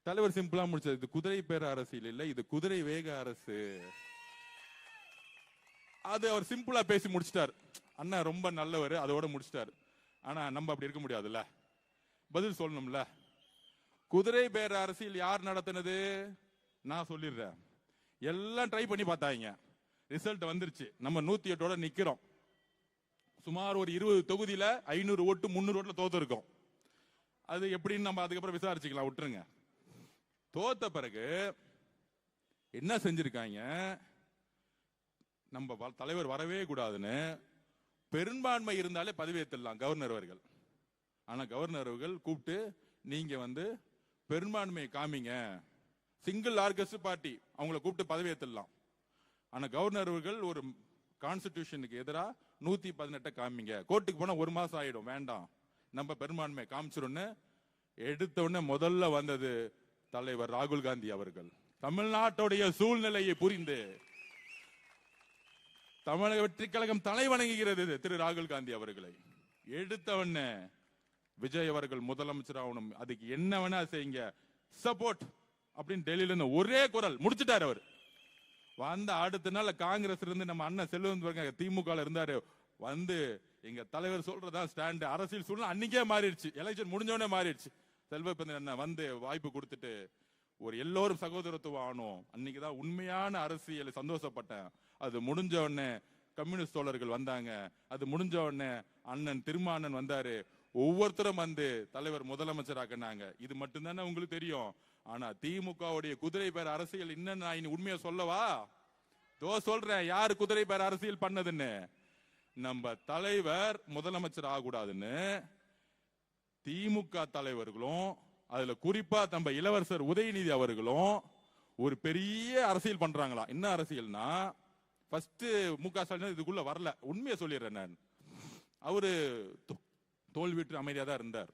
தலைவர் சிம்பிளா முடிச்சது, இது குதிரை பேர அரசியல் இல்ல, இது குதிரை வேக அரசு. அது அவர் சிம்பிளா பேசி முடிச்சிட்டார். அண்ணா ரொம்ப நல்லவர், அதோட முடிச்சிட்டார். ஆனா நம்ம அப்படி இருக்க முடியாதுல்ல, பதில் சொல்லணும்ல. குதிரை பேர அரசியல் யார் நடத்தினது நான் சொல்லிடுறேன். எல்லாம் ட்ரை பண்ணி பார்த்தாங்க, ரிசல்ட் வந்துருச்சு. நம்ம 108 நிக்கிறோம். சுமார் ஒரு 20 தொகுதியில 500 ஓட்டு 300 ஓட்டுல தோத்து இருக்கோம். அது எப்படின்னு நம்ம அதுக்கப்புறம் விசாரிச்சுக்கலாம், விட்டுருங்க. தோத்த பிறகு என்ன செஞ்சிருக்காங்க, நம்ம தலைவர் வரவே கூடாதுன்னு பெரும்பான்மை இருந்தாலே பதவியேற்றலாம் கவர்னர் அவர்கள். ஆனா கவர்னர் அவர்கள் கூப்பிட்டு, நீங்க பெரும்பான்மையை காமிங்க, சிங்கிள் லார்ஜஸ்ட் பார்ட்டி, அவங்களை கூப்பிட்டு பதவியேற்றலாம். ஆனா கவர்னர் அவர்கள் ஒரு கான்ஸ்டிடியூஷனுக்கு எதிராக 118 காமிங்க, கோர்ட்டுக்கு போனா 1 மாசம் ஆயிடும், வேண்டாம் நம்ம பெரும்பான்மை காமிச்சிரும்னு எடுத்த உடனே முதல்ல வந்தது தலைவர் ராகுல் காந்தி அவர்கள். தமிழ்நாட்டுடைய சூழ்நிலையை புரிந்து தமிழக வெற்றி கழகம் தலை வணங்குகிறது திரு ராகுல் காந்தி அவர்களை. எடுத்தவன விஜய் அவர்கள் முதலமைச்சர் ஆகணும், அதுக்கு என்ன வேணா செய்யுங்க, சப்போர்ட் அப்படின்னு டெல்லியில இருந்து ஒரே குரல் முடிச்சுட்டாரு அவர். வந்த அடுத்த நாள் காங்கிரஸ் இருந்து நம்ம அண்ணன் செல்வம் திமுக இருந்தாரு, எங்க தலைவர் சொல்றதா ஸ்டாண்ட். அரசியல் சூழ்நிலை அன்னைக்கே மாறிடுச்சு, எலெக்ஷன் முடிஞ்சோடனே மாறிடுச்சு. செல்வப்பந்தன் அண்ணன் வாய்ப்பு கொடுத்துட்டு ஒரு எல்லோரும் சகோதரத்துவம் ஆனோம். அன்னைக்குதான் உண்மையான அரசியல் சந்தோஷப்பட்டேன். அது முடிஞ்ச உடனே கம்யூனிஸ்ட் தோழர்கள் வந்தாங்க, அது முடிஞ்ச உடனே அண்ணன் திருமானன் வந்தாரு, ஒவ்வொருத்தரும் தலைவர் முதலமைச்சர் ஆக்கினாங்க. இது மட்டும்தானே உங்களுக்கு தெரியும். ஆனா திமுகவுடைய குதிரை பேர அரசியல் இன்னும் நான் உண்மையா சொல்லவா? சொல்றேன் யாரு குதிரை பேர அரசியல் பண்ணதுன்னு. நம்ம தலைவர் முதலமைச்சர் ஆகக்கூடாதுன்னு திமுக தலைவர்களும், அதுல குறிப்பா நம்ம இளவரசர் உதயநிதி அவர்களும் ஒரு பெரிய அரசியல் பண்றாங்களா. என்ன அரசியல்னா, ஃபர்ஸ்ட் முக ஸ்டாலின் இதுக்குள்ள வரல, உண்மையை சொல்லிடுறேன் நான். அவரு தோல்விட்டு அமைதியா தான் இருந்தார்.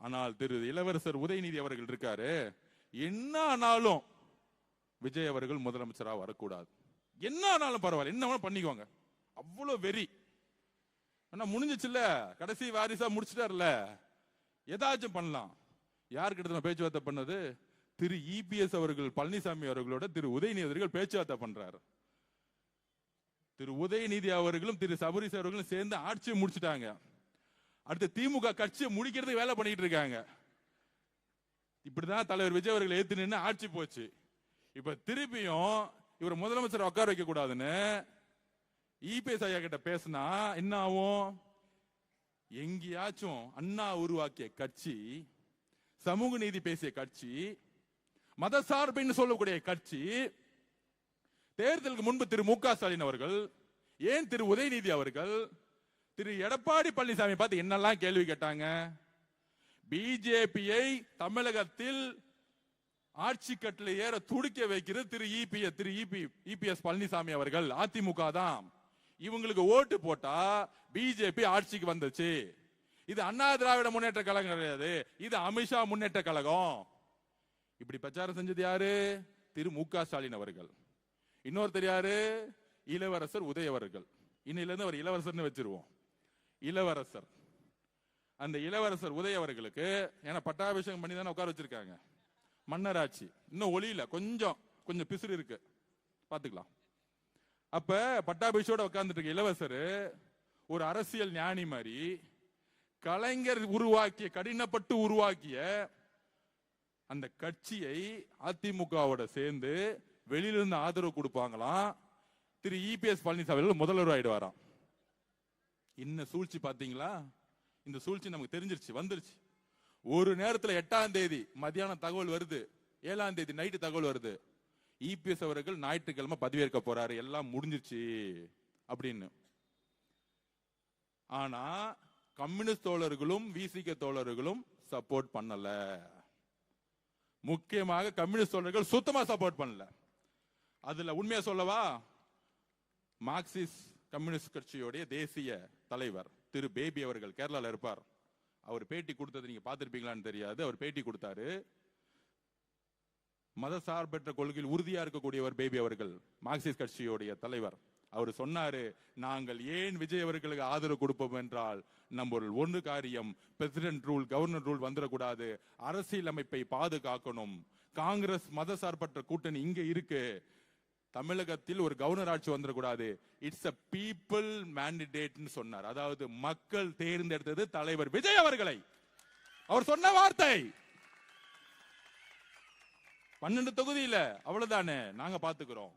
ஆனால் திரு இளவரசர் உதயநிதி அவர்கள் இருக்காரு, என்ன ஆனாலும் விஜய் அவர்கள் முதலமைச்சராக வரக்கூடாது. என்ன ஆனாலும் பரவாயில்ல, என்ன பண்ணிக்கோங்க, அவ்வளவு வெறி. ஆனா முடிஞ்சிச்சுல்ல, கடைசி வாரிசா முடிச்சிட்டாருல, ஏதாச்சும் பண்ணலாம். யாருக்கிட்ட பேச்சுவார்த்தை பண்ணது? திரு இபிஎஸ் அவர்கள் பழனிசாமி அவர்களோட திரு உதயநிதி அவர்கள் பேச்சுவார்த்தை பண்றாரு. திரு உதயநிதி அவர்களும் திரு சபரீஷ் அவர்களும் சேர்ந்து ஆட்சியை முடிச்சுட்டாங்க. அடுத்து திமுக கட்சியை முடிக்கிறதுக்கு வேலை பண்ணிட்டு இருக்காங்க. இப்படிதான் தலைவர் விஜய் அவர்கள் ஏத்து நின்று ஆட்சி போச்சு. இப்ப திருப்பியும் இவர் முதலமைச்சர் உட்கார வைக்க கூடாதுன்னு இபிஎஸ் ஐயா கிட்ட பேசினா என்ன ஆகும்? எங்கேயாச்சும் அண்ணா உருவாக்கிய கட்சி, சமூக நீதி பேசிய கட்சி, மதசார்புன்னு சொல்லக்கூடிய கட்சி, தேர்தலுக்கு முன்பு திரு மு.க. ஸ்டாலின் அவர்கள், ஏன் திரு உதயநிதி அவர்கள் திரு எடப்பாடி பழனிசாமி பார்த்து என்னெல்லாம் கேள்வி கேட்டாங்க? பிஜேபியை தமிழகத்தில் ஆட்சி கட்டில ஏற துடிக்க வைக்கிறது திரு இபிஎஸ் பழனிசாமி அவர்கள், அதிமுக தான். இவங்களுக்கு ஓட்டு போட்டா பிஜேபி ஆட்சிக்கு வந்துச்சு. இது அண்ணா திராவிட முன்னேற்ற கழகம் கிடையாது, இது அமித்ஷா முன்னேற்ற கழகம். இப்படி பிரச்சாரம் செஞ்சது யாரு? திரு மு.க. ஸ்டாலின் அவர்கள். இன்னொருத்தர் யாரு? இளவரசர் உதய அவர்கள். இன்னில இருந்து அவர் இளவரசர்னு வச்சிருவோம். இளவரசர், அந்த இளவரசர் உதய அவர்களுக்கு ஏன்னா பட்டாபிஷேகம் பண்ணி தானே உட்கார வச்சிருக்காங்க. மன்னராட்சி இன்னும் ஒளியில கொஞ்சம் பிசுறு இருக்கு, பாத்துக்கலாம். அப்ப பட்டாபிஷோட உட்கார்ந்துட்டு இருக்க இளவரசர் ஒரு அரசியல் ஞானி மாதிரி, கலைஞர் உருவாக்கிய, கடினப்பட்டு உருவாக்கிய அந்த கட்சியை அதிமுகவோட சேர்ந்து வெளியிலிருந்து ஆதரவு கொடுப்பாங்களாம். திரு இபிஎஸ் பழனிசாமி முதல்வர் ஆயிடுவாராம். என்ன சூழ்ச்சி பாத்தீங்களா? இந்த சூழ்ச்சி நமக்கு தெரிஞ்சிருச்சு, வந்துருச்சு. ஒரு நேரத்தில் 8ஆம் தேதி மத்தியானம் தகவல் வருது, 7ஆம் தேதி நைட்டு தகவல் வருது, இபிஎஸ் அவர்கள் ஞாயிற்றுக்கிழமை பதவியேற்க போறாரு, எல்லாம் முடிஞ்சிருச்சு அப்படின்னு. ஆனா கம்யூனிஸ்ட் தோழர்களும் விசிக தோழர்களும் சப்போர்ட் பண்ணல. முக்கியமாக கம்யூனிஸ்ட் தோழர்கள் சுத்தமா சப்போர்ட் பண்ணல. அதுல உண்மையா சொல்லவா, மார்க்சிஸ்ட் கம்யூனிஸ்ட் கட்சியோடைய தேசிய தலைவர் திரு பேபி அவர்கள் கேரளால இருப்பார். அவர் பேட்டி கொடுத்தது நீங்க பார்த்திருப்பீங்களான்னு தெரியாது. அவர் பேட்டி கொடுத்தாரு. மத சார்பற்ற கொள்கையில் உறுதியா இருக்கக்கூடியவர் பேபி அவர்கள், மார்க்சிஸ்ட் கட்சியோடைய தலைவர். அவர் சொன்னாரு, நாங்கள் ஏன் விஜய் அவர்களுக்கு ஆதரவு கொடுப்போம் என்றால், நம்ம ஒன்று காரியம், பிரசிடென்ட் ரூல், கவர்னர் ரூல் வந்துடக்கூடாது, அரசியல் அமைப்பை பாதுகாக்கணும். காங்கிரஸ் மத சார்பற்ற கூட்டணி இங்க இருக்கு, தமிழகத்தில் ஒரு கவர்னர் ஆட்சி வந்துடக்கூடாது. இட்ஸ் a people mandate சொன்னார். அதாவது மக்கள் தேர்ந்தெடுத்தது தலைவர் விஜய் அவர்களை. அவர் சொன்ன வார்த்தை 12 தொகுதியில அவ்வளவுதானே, நாங்க பாத்துக்கிறோம்.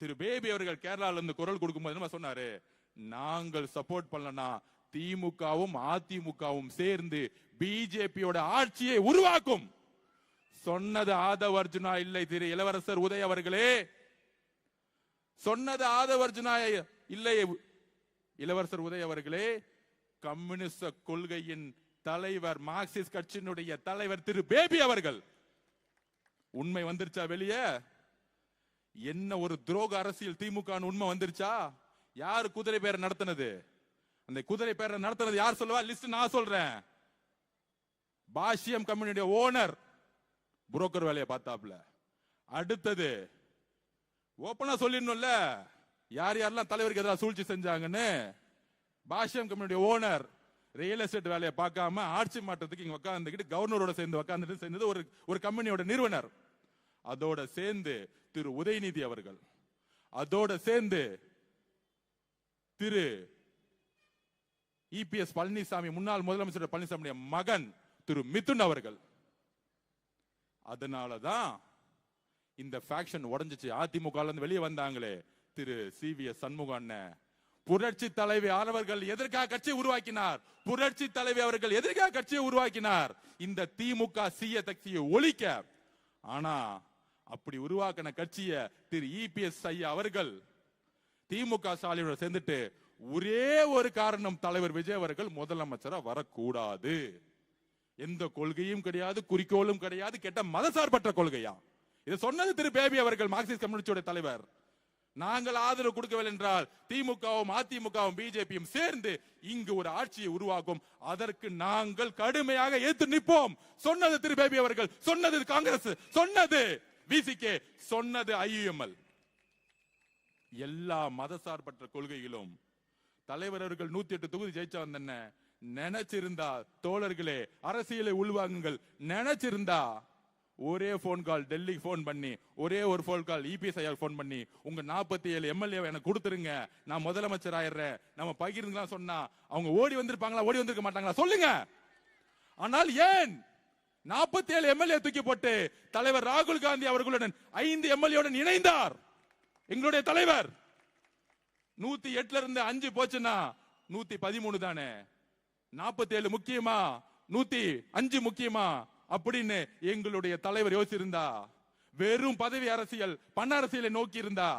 திரு பேபி அவர்கள் கேரளால இருந்து குரல் கொடுக்கும்போது என்ன சொன்னாரு? நாங்கள் சப்போர்ட் பண்ணலனா திமுகவும் அதிமுகவும் சேர்ந்து பிஜேபியோட ஆட்சியை உருவாக்கும். சொன்னது ஆதவ் அர்ஜுனா இல்லை, திரு இளவரசர் உதய் அவர்களே. சொன்னது ஆதவ் அர்ஜுனா இல்லை, இளவரசர் உதய் அவர்களே. கம்யூனிஸ்ட் கொள்கையின் தலைவர், மார்க்சிஸ்ட் கட்சியினுடைய தலைவர் திரு பேபி அவர்கள். உண்மை வந்துருச்சா வெளியே? என்ன ஒரு துரோக அரசியல் திமுக உண்மை வந்துருச்சா? யாரு குதிரை பேரை நடத்தினது? அந்த குதிரை பேரை நடத்தினது யார் சொல்லுவா? லிஸ்ட் நான் சொல்றேன். பாஷ்யம் கம்பெனியுடைய ஓனர் புரோக்கர் வேலையை பார்த்தாப்ல. அடுத்தது ஓப்பனா சொல்லிடணும்ல, யார் யாரெல்லாம் தலைவருக்கு எதிராக சூழ்ச்சி செஞ்சாங்கன்னு. பாஷ்யம் கம்பெனியுடைய ஓனர் ரியல் எஸ்டேட் வேலையை பார்க்காம ஆட்சி மாற்றத்துக்கு இங்க உட்கார்ந்துக்கிட்டு கவர்னரோட சேர்ந்து உட்கார்ந்துட்டு சேர்ந்தது ஒரு கம்பெனியோட நிறுவனர். அதோட சேர்ந்து திரு உதயநிதி அவர்கள், அதோட சேர்ந்து திரு இபிஎஸ் பழனிசாமி, முன்னாள் முதலமைச்சர் பழனிசாமி மகன் திரு மிதுன் அவர்கள். அதனாலதான் இந்த ஃபேக்ஷன் உடைஞ்சிச்சு. அதிமுக வெளியே வந்தாங்களே திரு சிவிஎஸ் சண்முக அண்ணன், புரட்சி தலைவி அவர்கள் எதற்காக கட்சியை உருவாக்கினார்? புரட்சி தலைவி அவர்கள் எதற்காக கட்சியை உருவாக்கினார்? இந்த திமுக சீய கட்சியை ஒழிக்க. ஆனா அப்படி உருவாக்கின கட்சிய திரு இபிஎஸ் ஐயா அவர்கள் திமுக ஸ்டாலினோட சேர்ந்துட்டு ஒரே ஒரு காரணம், தலைவர் விஜய் அவர்கள் முதலமைச்சரா வரக்கூடாது. எந்த கொள்கையும் கிடையாது, குறிக்கோளும் கிடையாது, கெட்ட மதசார்பற்ற கொள்கையா. இதை சொன்னது திரு பேபி அவர்கள், மார்க்சிஸ்ட் கம்யூனிஸ்டோட தலைவர். நாங்கள் ஆதரவு கொடுக்கவில்லை என்றால் திமுகவும் அதிமுகவும் பிஜேபியும் சேர்ந்து இங்கு ஒரு ஆட்சியை உருவாக்கும், அதற்கு நாங்கள் கடுமையாக எதிர்த்து நிற்போம். சொன்னது திரு பேபி அவர்கள், சொன்னது காங்கிரஸ், சொன்னது விசிகே சொன்னது IUML. எல்லா மதசார்பற்ற கொள்கையிலும் தலைவர் அவர்கள் 108 தொகுதி ஜெயிச்சா வந்தன. நினைச்சிருந்தா தோழர்களே, அரசியலை உள்வாங்குங்கள். நினைச்சிருந்தா ஒரே போன் கால் டெல்லிக்கு போன் பண்ணி, ஒரே ஒரு போன் கால் EPS ஐயாவுக்கு போன் பண்ணி, உங்க 47 MLA எனக்கு கொடுத்துருங்க, நான் முதலமைச்சர் ஆயிடுறேன், நம்ம பகிர்ந்துலாம் சொன்னா அவங்க ஓடி வந்திருப்பாங்களா? ஓடி வந்திருக்க மாட்டாங்களா? சொல்லுங்க. ஆனால் ஏன் 47 MLA தூக்கி போட்டு தலைவர் ராகுல் காந்தி அவர்களுடன் 5 MLA உடன் இணைந்தார்? எங்களுடைய தலைவர் 108ல இருந்து 5 போச்சுன்னா 113 தானே. 47 முக்கியமா 105 முக்கியமா அப்படின்னு எங்களுடைய தலைவர் யோசிச்சிருந்தா, வெறும் பதவி அரசியல் பண அரசியலை நோக்கி இருந்தா,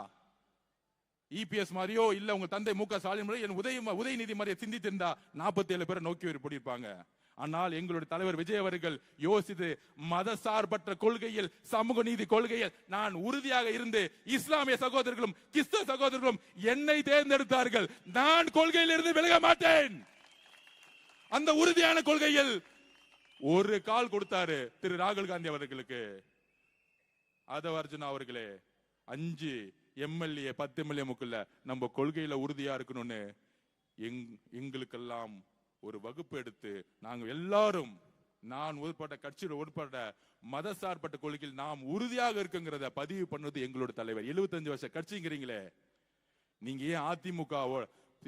EPS மாதிரியோ இல்ல உங்க தந்தை MK ஸ்டாலின் உதயநிதி மாதிரியே சிந்தித்திருந்தா 47 பேரை நோக்கி இருப்பாங்க. ஆனால் எங்களுடைய தலைவர் விஜய் அவர்கள் யோசித்து மதசார்பற்ற கொள்கையில், சமூக நீதி கொள்கையில் நான் உறுதியாக இருந்து இஸ்லாமிய சகோதரர்களும் கிறிஸ்தவ சகோதரர்களும் என்னை தேர்ந்தெடுத்தார்கள். நான் கொள்கையில் இருந்து விலக மாட்டேன். அந்த உறுதியான கொள்கையில் ஒரு கால் கொடுத்தாரு திரு ராகுல் காந்தி அவர்களுக்கு. அதவர்ஜுனா அவர்களே, 5 MLA 10 MLA முக்குள்ள நம்ம கொள்கையில உறுதியா இருக்கணும்னு எங்களுக்கெல்லாம் ஒரு வகுப்பு எடுத்து நாங்க எல்லாரும், நான் உட்பட்ட கட்சியில் உட்பட்ட மதசார்பற்ற கொள்கையில் நாம் உறுதியாக இருக்குங்கிறத பதிவு பண்ணது எங்களோட தலைவர். 75 வருஷ கட்சிங்கிறீங்களே, நீங்க ஏன் அதிமுக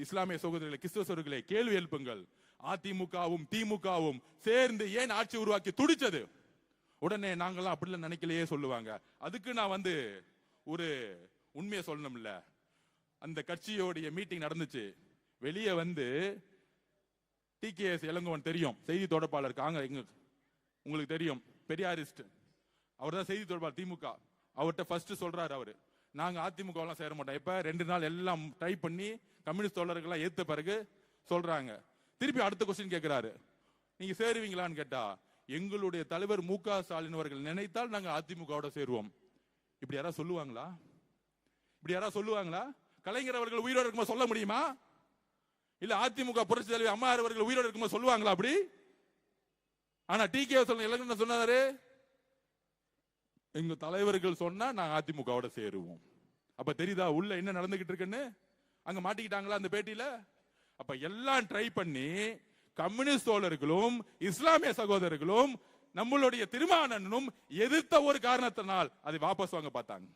இஸ்லாமிய சகோதரர்களை கிறிஸ்தவ சகோதரர்களை கேள்வி எழுப்புங்கள். அதிமுகவும் திமுகவும் சேர்ந்து ஏன் ஆட்சி உருவாக்கி துடிச்சது? உடனே நாங்கெல்லாம் அப்படிலாம் நினைக்கலையே சொல்லுவாங்க. அதுக்கு நான் ஒரு உண்மையை சொல்லணும்ல. அந்த கட்சியோடைய மீட்டிங் நடந்துச்சு. வெளியே TKS இளங்கோவன் தெரியும், செய்தி தொடர்பாளர், உங்களுக்கு தெரியும், பெரியாரிஸ்ட். அவர் தான் செய்தி தொடர்பாளர் திமுக. அவர்கிட்ட ஃபர்ஸ்ட் சொல்றாரு, அவரு நாங்க அதிமுக எல்லாம் சேர மாட்டோம். இப்ப 2 நாள் எல்லாம் ட்ரை பண்ணி கம்யூனிஸ்ட் தோழர்கள் ஏத்த பிறகு சொல்றாங்க. திருப்பி அடுத்த கொஸ்டின் கேட்கிறாரு, நீங்க சேருவீங்களான்னு கேட்டா, எங்களுடைய தலைவர் MK ஸ்டாலின் அவர்கள் நினைத்தால் நாங்க அதிமுகவோட சேருவோம். இப்படி யாராவது சொல்லுவாங்களா? இப்படி யாராவது சொல்லுவாங்களா? கலைஞர் அவர்கள் உயிரோடு இருக்கும்போது சொல்ல முடியுமா? இல்ல அதிமுக புரட்சி தலைவர் அம்மா அவர்கள் உயிரோடு இருக்கும்போது சொல்லுவாங்களா அப்படி? ஆனா TK சொல்ல சொன்னாரு, எங்க தலைவர்கள் சொன்னா நாங்க அதிமுகவோட சேருவோம். அப்ப தெரியுதா உள்ள என்ன நடந்துகிட்டு இருக்குன்னு? அங்க மாட்டிக்கிட்டாங்களா அந்த பேட்டியில? அப்ப எல்லாம் ட்ரை பண்ணி கம்யூனிஸ்ட் தோழர்களும் இஸ்லாமிய சகோதரர்களும் நம்மளுடைய திருமாவளவனும் எதிர்த்த ஒரு காரணத்தினால் அதை வாபஸ் வாங்க பார்த்தாங்க.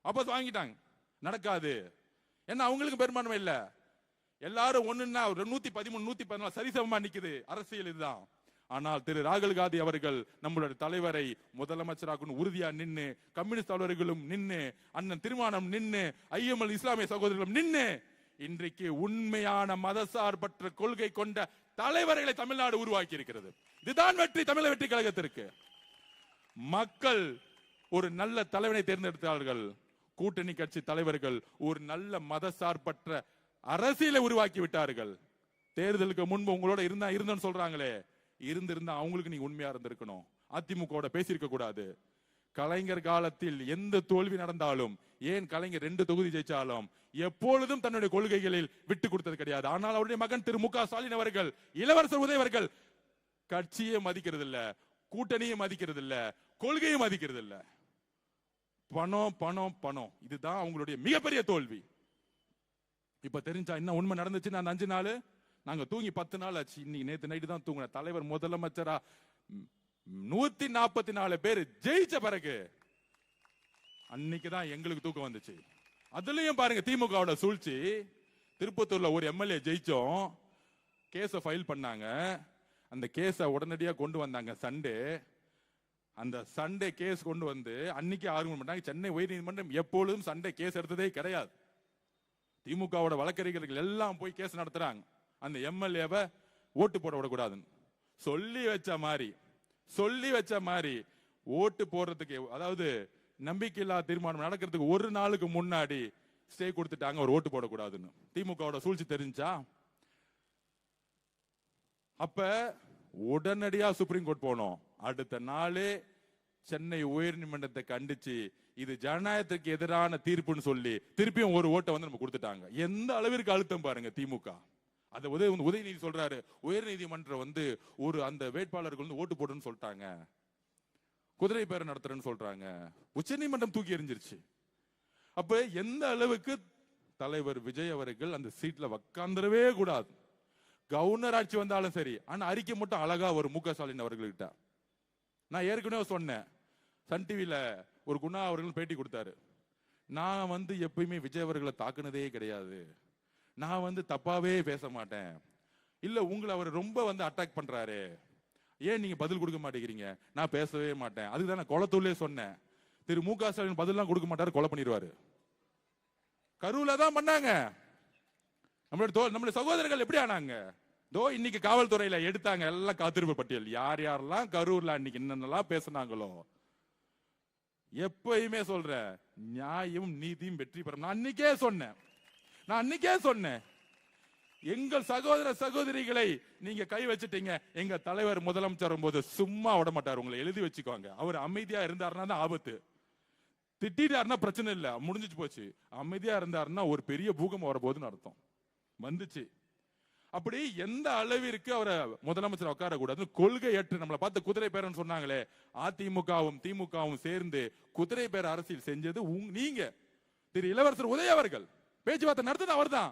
வாபஸ் வாங்கிட்டாங்க. நடக்காது. ஏன்னா அவங்களுக்கு பெரும்பான்மை இல்ல. எல்லாரும் ஒண்ணுன்னா 113 114 சரிசமமா நிக்குது. அரசியல் இதுதான். ஆனால் திரு ராகுல் காந்தி அவர்கள் நம்மளுடைய தலைவரை முதலமைச்சராக உறுதியா நின்று, கம்யூனிஸ்ட் தலைவர்களும் நின்று, அண்ணன் திருமாவளவன் நின்று, IUML இஸ்லாமிய சகோதரர்களும் நின்று, இன்றைக்கு உண்மையான மதசார்பற்ற கொள்கை கொண்ட தலைவர்களை தமிழ்நாடு உருவாக்கி இருக்கிறது. இதுதான் வெற்றி தமிழக வெற்றி கழகத்திற்கு. மக்கள் ஒரு நல்ல தலைவனை தேர்ந்தெடுத்தார்கள். கூட்டணி கட்சி தலைவர்கள் ஒரு நல்ல மதசார்பற்ற அரசியலை உருவாக்கி விட்டார்கள். தேர்தலுக்கு முன்பு உங்களோட இருந்தோன்னு சொல்றாங்களே, இருந்திருந்தா அவங்களுக்கு நீங்க உண்மையா இருந்திருக்கணும். அதிமுக பேசியிருக்க கூடாது. கலைஞர் காலத்தில் எந்த தோல்வி நடந்தாலும், ஏன் கலைஞர் 2 தொகுதி ஜெயிச்சாலும் எப்பொழுதும் தன்னுடைய கொள்கைகளில் விட்டு கொடுத்தது கிடையாது. ஆனால் அவருடைய மகன் திரு MK ஸ்டாலின் அவர்கள், இளவரசர் உதய அவர்கள் கட்சியை மதிக்கிறது இல்ல, கூட்டணியை மதிக்கிறது இல்ல, கொள்கையை மதிக்கிறது இல்ல. பணம் பணம் பணம், இதுதான் அவங்களுடைய மிகப்பெரிய தோல்வி. இப்ப தெரிஞ்சா என்ன உண்மை நடந்துச்சுன்னா, அந்த 5 நாள் நாங்க தூங்கி 10 நாள் ஆச்சு. இன்னைக்கு நேத்து நைட்டு தான் தூங்கின. தலைவர் முதலமைச்சரா 144 பேர் ஜெயிச்ச பிறகு அன்னைக்குதான் எங்களுக்கு தூக்கம் வந்துச்சு. அதுலயும் பாருங்க திமுகவோட சூழ்ச்சி. திருப்பத்தூர்ல ஒரு MLA ஜெயிச்சோம், கேஸ ஃபைல் பண்ணாங்க. அந்த கேஸ உடனடியா கொண்டு வந்தாங்க சண்டே. அந்த சண்டே கேஸ் கொண்டு வந்து அன்னைக்கு ஆர்குமெண்ட் பண்ணாங்க. சென்னை உயர்நீதிமன்றம் எப்பொழுதும் சண்டே கேஸ் எடுத்ததே கிடையாது. திமுகவோட வழக்கறிஞர்கள் எல்லாம் போய் கேஸ் நடத்துறாங்க. அந்த MLA-வை ஓட்டு போட விடக்கூடாதுன்னு சொல்லி வச்ச மாதிரி ஓட்டு போடுறதுக்கு, அதாவது நம்பிக்கையில்லா தீர்மானம் நடக்கிறதுக்கு ஒரு நாளுக்கு முன்னாடி ஸ்டே கொடுத்துட்டாங்க, ஒரு ஓட்டு போடக்கூடாதுன்னு. திமுகவோட சூழ்ச்சி தெரிஞ்சா அப்ப உடனடியா சுப்ரீம் கோர்ட் போனோம். அடுத்த நாளே சென்னை உயர்நீதிமன்றத்தை கண்டிச்சு இது ஜனநாயகத்துக்கு எதிரான தீர்ப்புன்னு சொல்லி திருப்பியும் ஒரு ஓட்டை நம்ம கொடுத்துட்டாங்க. எந்த அளவிற்கு அழுத்தம் பாருங்க திமுக. அதை உதயநிதி சொல்றாரு, உயர்நீதிமன்றம் ஒரு அந்த வேட்பாளருக்கு ஓட்டு போடுன்னு சொல்லிட்டாங்க. குதிரை பேரம் நடத்துறேன்னு சொல்றாங்க. உச்சநீதிமன்றம் தூக்கி எறிஞ்சிருச்சு. அப்ப எந்த அளவுக்கு தலைவர் விஜய் அவர்கள் அந்த சீட்ல உட்கார்ந்துடவே கூடாது. கவர்னர் ஆட்சி வந்தாலும் சரி, ஆனா அறிக்கை மட்டும் அழகா ஒரு மு க ஸ்டாலின் அவர்கள்கிட்ட. நான் ஏற்கனவே சொன்னேன், சன் டிவில ஒரு குணா அவர்கள் பேட்டி கொடுத்தாரு. நான் எப்பயுமே விஜய் அவர்களை தாக்குனதே கிடையாது, நான் தப்பாவே பேச மாட்டேன், இல்ல உங்களை அவர் ரொம்ப அட்டாக் பண்றாரு, ஏன் நீங்க பதில் கொடுக்க மாட்டேங்கிறீங்க, நான் பேசவே மாட்டேன். அதுதான் நான் கொலத்தூர்லயே சொன்னேன், திரு மு க ஸ்டாலின் பதிலாம் கொடுக்க மாட்டாரு, கொலை பண்ணிடுவாரு. கரூர்ல தான் பண்ணாங்க. நம்மளுடைய சகோதரர்கள் எப்படி ஆனாங்க? இன்னைக்கு காவல்துறையில எடுத்தாங்க எல்லாம் காத்திருப்பு பட்டியல், யார் யாரெல்லாம் கரூர்ல அன்னைக்கு என்னென்னலாம் பேசினாங்களோ. எப்பயுமே சொல்றேன், நியாயம் நீதியும் வெற்றி பெறும். நான் அன்னைக்கே சொன்னேன், எங்கள் சகோதர சகோதரிகளை நீங்க கை வச்சுட்டீங்க, எங்க தலைவர் முதலமைச்சர் போது சும்மா விட மாட்டார், உங்களை எழுதி வச்சுக்கோங்க. அவர் அமைதியா இருந்தாருன்னா தான் ஆபத்து. திட்டாருன்னா பிரச்சனை இல்ல, முடிஞ்சிச்சு போச்சு. அமைதியா இருந்தாருன்னா ஒரு பெரிய பூகம்பம் வரப்போகுதுன்னு அர்த்தம். வந்துச்சு. அப்படி எந்த அளவிற்கு அவரை முதலமைச்சர் உட்கார கூடாது கொள்கை ஏற்று நம்மளை பார்த்து குதிரை பேரன்னு சொன்னாங்களே, அதிமுகவும் திமுகவும் சேர்ந்து குதிரை பேர அரசியல் செஞ்சது நீங்க. திரு இளவரசர் உதய அவர்கள் பேச்சுவார்த்தை நடத்தது அவர் தான்.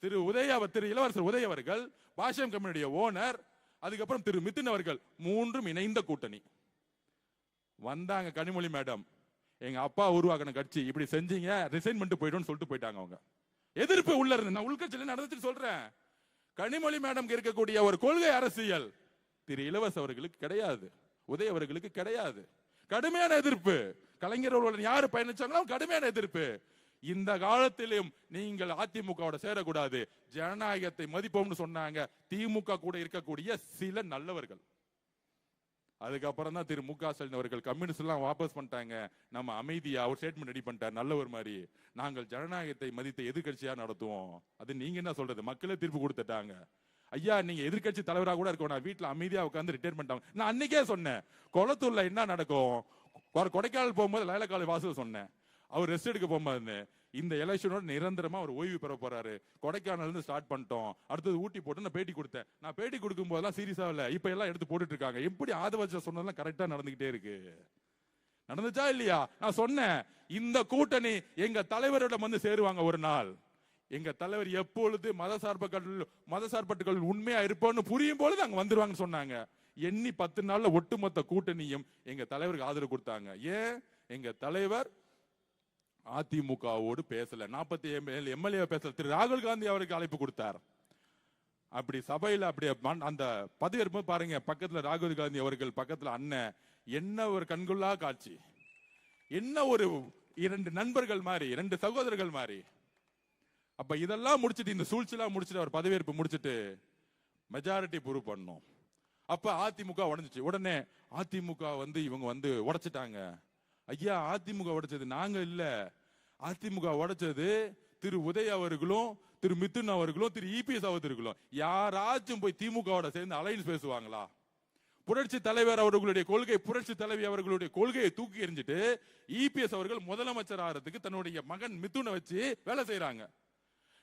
திரு இளவரசர் உதய அவர்கள், பாஷம் கம்பெனியுடைய ஓனர், அதுக்கப்புறம் திரு மிதுன் அவர்கள், மூன்றும் இணைந்த கூட்டணி வந்தாங்க. கனிமொழி மேடம், எங்க அப்பா உருவாக்கின கட்சி இப்படி செஞ்சீங்க, ரிசைன் பண்ணிட்டு போயிட்டோம்னு சொல்லிட்டு போயிட்டாங்க. அவங்க எதிர்ப்பு உள்ள இருந்து, நான் உள்கட்சியில நடந்துட்டு சொல்றேன், கனிமொழி மேடம் இருக்கக்கூடிய ஒரு கொள்கை அரசியல் திரு இளவரசர் அவர்களுக்கு கிடையாது, உதய அவர்களுக்கு கிடையாது. கடுமையான எதிர்ப்பு. கலைஞர்களுடன் யாரு பயணிச்சாங்களோ கடுமையான எதிர்ப்பு. இந்த காலத்திலும் நீங்கள் அதிமுக சேரக்கூடாது, ஜனநாயகத்தை மதிப்போம்னு சொன்னாங்க திமுக கூட இருக்கக்கூடிய சில நல்லவர்கள். அதுக்கப்புறம் தான் திரு மு க ஸ்டாலின் அவர்கள் கம்யூனிஸ்ட் எல்லாம் வாபஸ் பண்ணிட்டாங்க, நம்ம அமைதியா ஒரு ஸ்டேட்மெண்ட் ரெடி பண்ணிட்டார் நல்லவர் மாதிரி, நாங்கள் ஜனநாயகத்தை மதித்த எதிர்கட்சியா நடத்துவோம். அது நீங்க என்ன சொல்றது, மக்களே தீர்ப்பு கொடுத்துட்டாங்க. ஐயா நீங்க எதிர்கட்சி தலைவராக கூட இருக்கணும், வீட்டுல அமைதியா உட்காந்து ரிட்டையர்மெண்ட் ஆகும். நான் அன்னைக்கே சொன்னேன், கொளத்தூர்ல என்ன நடக்கும், கொடைக்கானல் போகும்போது லைலக்காலை வாசல் சொன்னேன், அவர் ரெஸ்ட் எடுக்க போகும்போது இந்த எலெக்ஷனோட நிரந்தரமா ஒரு ஓய்வு பெற போறாரு, கொடைக்கானல் இருந்து ஸ்டார்ட் பண்ணிட்டோம், அடுத்தது ஊட்டி போட்டு நான் பேட்டி கொடுத்தேன். நான் பேட்டி கொடுக்கும் போதெல்லாம் சீரியஸா இல்ல, இப்ப எல்லாம் எடுத்து போட்டுட்டு இருக்காங்க. எப்படி ஆதவச்ச சொன்னதெல்லாம் கரெக்டா நடந்துகிட்டே இருக்கு. நடந்துச்சா இல்லையா? நான் சொன்னேன், இந்த கூட்டணி எங்க தலைவரிடம் சேருவாங்க ஒரு நாள். எங்க தலைவர் எப்பொழுது மதசார்பற்றுகள் உண்மையா இருப்போம்னு புரியும் பொழுது அங்க வந்துருவாங்கன்னு சொன்னாங்க. எண்ணி 10 நாள்ல ஒட்டுமொத்த கூட்டணியும் எங்க தலைவருக்கு ஆதரவு கொடுத்தாங்க. ஏன்? எங்க தலைவர் அதிமுகவோடு பேசல, 47 எம்எல்ஏ பேசல, திரு ராகுல் காந்தி அவருக்கு அழைப்பு கொடுத்தார். அப்படி சபையில அப்படி அந்த பதவியேற்பு பாருங்க, பக்கத்துல ராகுல் காந்தி அவர்கள், பக்கத்துல அண்ணன், என்ன ஒரு கண்கொள்ளா காட்சி, என்ன ஒரு 2 நண்பர்கள் மாதிரி, 2 சகோதரர்கள் மாதிரி. அப்ப இதெல்லாம் முடிச்சிட்டு, இந்த சூழ்ச்சியெல்லாம் முடிச்சிட்டு, அவர் பதவியேற்பு முடிச்சிட்டு மெஜாரிட்டி ப்ரூவ் பண்ணோம். அப்ப அதிமுக உடைஞ்சிச்சு. உடனே அதிமுக இவங்க உடைச்சிட்டாங்க. ஐயா அதிமுக உடைச்சது நாங்க இல்ல, அதிமுக உடைச்சது திரு உதய அவர்களும் திரு மிதுன் அவர்களும் திரு இபிஎஸ் அவர்களும். யாராச்சும் போய் திமுக சேர்ந்து அலைன்ஸ் பேசுவாங்களா? புரட்சி தலைவர் அவர்களுடைய கொள்கை, புரட்சி தலைவி அவர்களுடைய கொள்கையை தூக்கி எறிஞ்சிட்டு இபிஎஸ் அவர்கள் முதலமைச்சர் ஆகிறதுக்கு தன்னுடைய மகன் மிதுனை வச்சு வேலை செய்யறாங்க.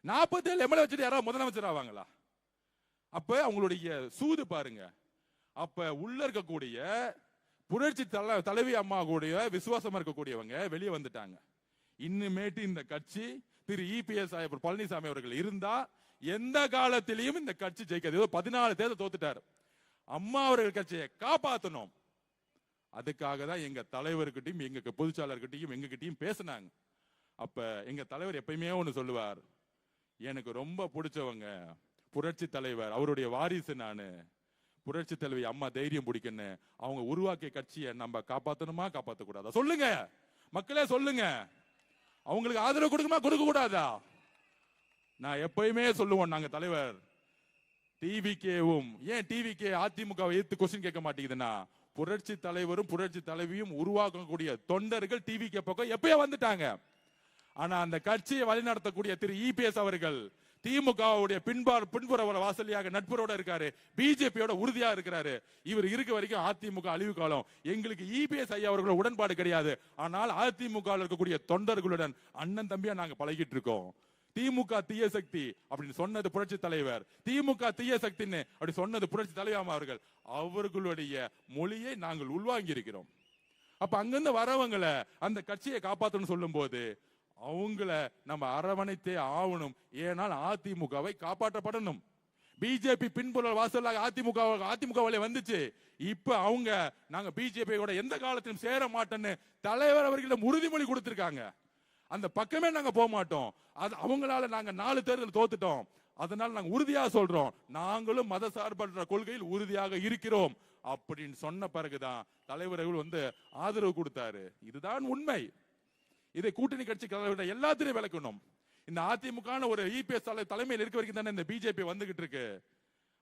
47 எம்எல்ஏ வச்சுட்டு யாராவது முதலமைச்சர் ஆவாங்களா? அப்ப அவங்களுடைய சூது பாருங்க. அப்ப உள்ள இருக்கக்கூடிய புரட்சி தலைவி அம்மா கூடிய விசுவாசமா இருக்கக்கூடியவங்க வெளியே வந்துட்டாங்க. இன்னுமேட்டு இந்த கட்சி திரு இபிஎஸ் பழனிசாமி அவர்கள் இருந்தா எந்த காலத்திலையும் இந்த கட்சி ஜெயிக்காது. 14 தேர்தல் தோத்துட்டாரு. அம்மா அவர்கள் கட்சியை காப்பாற்றணும், அதுக்காக தான் எங்க தலைவர்கிட்டையும் எங்க பொதுச்சாளர்கிட்டையும் எங்ககிட்டையும் பேசினாங்க. அப்ப எங்க தலைவர் எப்பயுமே ஒண்ணு சொல்லுவார், எனக்கு ரொம்ப பிடிச்சவங்க புரட்சி தலைவர், அவருடைய வாரிசு நானு, புரட்சி தலைவி அம்மா தைரியம் பிடிக்கன்னு, அவங்க உருவாக்கிய கட்சியை நம்ம காப்பாத்தணுமா காப்பாத்த கூடாதா? சொல்லுங்க மக்களே, சொல்லுங்க. அவங்களுக்கு ஆதரவு கொடுக்குமா கொடுக்க கூடாதா? நான் எப்பயுமே சொல்லுவோம், நாங்க தலைவர் டிவிகேவும், ஏன் டிவிகே அதிமுக எதிர்த்து கொஸ்டின் கேட்க மாட்டேங்குதுன்னா, புரட்சி தலைவரும் புரட்சி தலைவியும் உருவாக்கக்கூடிய தொண்டர்கள் டிவிகே பக்கம் எப்பயோ வந்துட்டாங்க. ஆனா அந்த கட்சியை வழிநடத்தக்கூடிய திரு இபிஎஸ் அவர்கள் திமுகவுடைய பின்புற வாசலியாக நட்புறோட இருக்காரு, பிஜேபியோட உறுதியா இருக்கிறாரு. இவர் இருக்க வரைக்கும் அதிமுக அழிவு காலம். எங்களுக்கு இபிஎஸ் ஐயா அவர்களோட உடன்பாடு கிடையாது. ஆனால் அதிமுக இருக்கக்கூடிய தொண்டர்களுடன் அண்ணன் தம்பியா நாங்க பழகிட்டு இருக்கோம். திமுக தீய சக்தி அப்படின்னு சொன்னது புரட்சி தலைவர், திமுக தீய சக்தின்னு அப்படி சொன்னது புரட்சி தலைவர் அவர்கள். அவர்களுடைய மொழியை நாங்கள் உள்வாங்கி இருக்கிறோம். அப்ப அங்கிருந்து வரவங்களை அந்த கட்சியை காப்பாற்றணும் சொல்லும் போது அவங்கள நம்ம அரவணைத்தே ஆகணும். ஏனால் அதிமுகவை காப்பாற்றப்படணும். பிஜேபி பின்புல வாசலாக அதிமுக வந்துச்சு. இப்ப அவங்க நாங்க பிஜேபியோட எந்த காலத்திலும் சேர மாட்டோம்னு தலைவர் அவர்களிடம் உறுதிமொழி கொடுத்திருக்காங்க. அந்த பக்கமே நாங்க போக மாட்டோம். அது அவங்களால நாங்க 4 தேர்தல் தோத்துட்டோம். அதனால நாங்க உறுதியாக சொல்றோம், நாங்களும் மத சார்பற்ற கொள்கையில் உறுதியாக இருக்கிறோம் அப்படின்னு சொன்ன பிறகுதான் தலைவர்கள் ஆதரவு கொடுத்தாரு. இதுதான் உண்மை. இதை கூட்டணி கட்சி எல்லாத்திலையும் விளக்கணும். இந்த அதிமுக ஒரு இபிஎஸ் தலைமையில் இருக்க வரைக்கும் தானே இந்த பிஜேபி வந்துகிட்டு இருக்கு.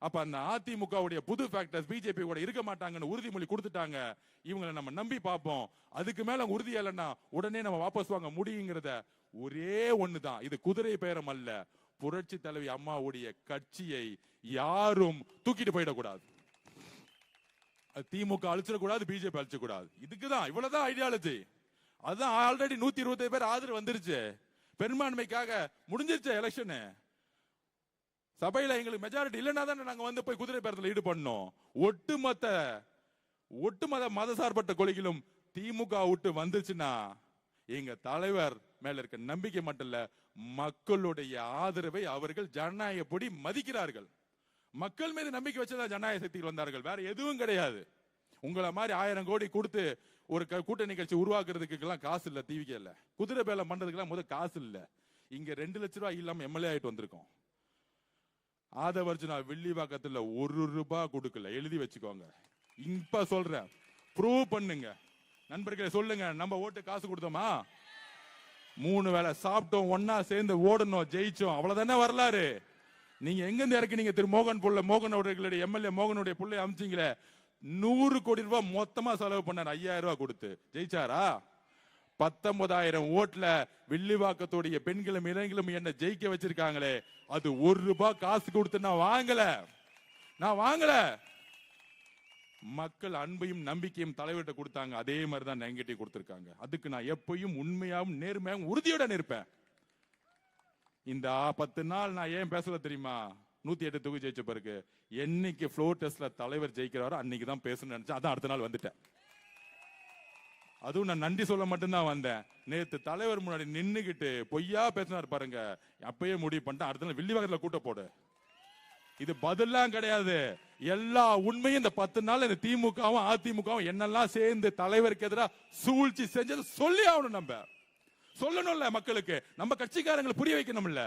அப்ப அந்த அதிமுகவுடைய புது ஃபேக்டர்ஸ் பிஜேபி கூட இருக்க மாட்டாங்கன்னு உறுதிமொழி கொடுத்துட்டாங்க. இவங்களை நம்ம நம்பி பார்ப்போம். அதுக்கு மேல உறுதி இல்லைன்னா உடனே நம்ம வாபஸ் வாங்க முடியுங்கிறத ஒரே ஒண்ணுதான். இது குதிரை பேரம் அல்ல. புரட்சி தலைவி அம்மாவுடைய கட்சியை யாரும் தூக்கிட்டு போயிடக்கூடாது. திமுக அழிச்சிடக்கூடாது, பிஜேபி அழிச்சக்கூடாது. இதுக்குதான் இவ்வளவுதான் ஐடியாலஜி. அதுதான் ஆல்ரெடி 125 பேர் ஆதரவு வந்துருச்சு. பெரும்பான்மைக்காக முடிஞ்சிருச்சு எலெக்ஷன். சபையில எங்களுக்கு மெஜாரிட்டி இல்லைன்னா தானே நாங்க போய் குதிரை பேரத்தில் ஈடுபடணும். ஒட்டுமொத்த மத சார்பற்ற கொள்கையிலும் திமுக விட்டு வந்துச்சுன்னா எங்க தலைவர் மேல இருக்க நம்பிக்கை மட்டும் இல்ல, மக்களுடைய ஆதரவை அவர்கள் ஜனநாயகப்படி மதிக்கிறார்கள். மக்கள் மீது நம்பிக்கை வச்சுதான் ஜனநாயக சக்திகள் வந்தார்கள், வேற எதுவும் கிடையாது. உங்களை மாதிரி 1000 கோடி கொடுத்து ஒரு கூட்டணி கட்சி உருவாக்குறதுக்கு காசு இல்ல. டிவிக்கு இல்ல, குதிரை பேலம் பண்றதுக்கு முதல் காசு இல்ல. இங்க 2 லட்ச ரூபாய் இல்லாம எம்எல்ஏ ஆயிட்டு வந்திருக்கோம். ஆதவர்ஜுனா வில்லிவாக்கத்துல 1 ரூபாய் கொடுக்கல, எழுதி வச்சுக்கோங்க. இப்ப சொல்றேன், ப்ரூவ் பண்ணுங்க. நண்பர்களே சொல்லுங்க, நம்ம ஓட்டு காசு கொடுத்தோமா? 3 வேளை சாப்பிட்டோம், ஒன்னா சேர்ந்து ஓடணும், ஜெயிச்சோம், அவ்வளவுதானே வரலாறு. நீங்க எங்க இருந்து இறக்குனீங்க? திரு மோகன் அவர்களுடைய எம்எல்ஏ மோகனுடைய பிள்ளை அமைச்சிங்களே, 100 கோடி ரூபாய் மொத்தமா செலவு பண்ணார். 5000 ரூபாய் கொடுத்து ஜெயிச்சாரா? 19,000 ஓட்டுல வில்லிவாக்கத்துடைய பெண்களும் இளைஞர்களும் என்ன ஜெயிக்க வச்சிருக்காங்களே, அது 1 ரூபாய் காசு கொடுத்து நான் வாங்கல. மக்கள் அன்பையும் நம்பிக்கையும் தலைவர்கிட்ட கொடுத்தாங்க. அதே மாதிரிதான் என்கிட்ட கொடுத்திருக்காங்க. அதுக்கு நான் எப்பயும் உண்மையாவும் நேர்மையாகவும் உறுதியுடன் இருப்பேன். இந்த 10 நாள் நான் ஏன் பேசல தெரியுமா? 108 தொகுதி ஜெயிச்ச பிறகு என்னைக்கு ஃப்ளோர் டெஸ்ட்ல தலைவர் ஜெயிக்கிறாரோ அன்னைக்கு தான் பேசணும்னு நினைச்சேன். அதான் அடுத்த நாள் வந்துட்டேன். அதுவும் நான் நன்றி சொல்ல மட்டும்தான் வந்தேன். நேத்து தலைவர் முன்னாடி நின்னுகிட்டு பொய்யா பேசினார் பாருங்க, அப்பயே முடிவு பண்ணிட்டேன், அடுத்த நாள் வில்லிவாக்கத்துல கூட்ட போடு. இது பதிலாம் கிடையாது. எல்லா உண்மையும் இந்த 10 நாள் இந்த திமுகவும் அதிமுகவும் என்னெல்லாம் சேர்ந்து தலைவருக்கு எதிராக சூழ்ச்சி செஞ்சது சொல்லி ஆகணும். நம்ம சொல்லணும்ல மக்களுக்கு, நம்ம கட்சிக்காரங்களை புரிய வைக்கணும்ல.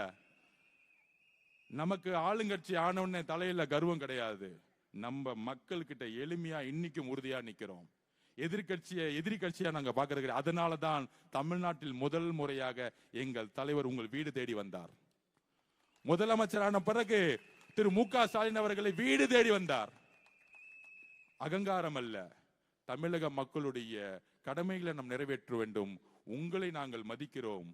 நமக்கு ஆளுங்கட்சி ஆனவனே தலையில கர்வம் கிடையாது. நம்ம மக்கள் கிட்ட எளிமையா இன்னைக்கும் உறுதியா நிக்கிறோம். எதிரி கட்சியா நாங்க பாக்குறது. அதனாலதான் தமிழ்நாட்டில் முதல் முறையாக எங்கள் தலைவர் உங்கள் வீடு தேடி வந்தார். முதலமைச்சரான பிறகு திரு மு.க. ஸ்டாலின் அவர்களை வீடு தேடி வந்தார். அகங்காரம் அல்ல, தமிழக மக்களுடைய கடமைகளை நாம் நிறைவேற்ற வேண்டும். உங்களை நாங்கள் மதிக்கிறோம்.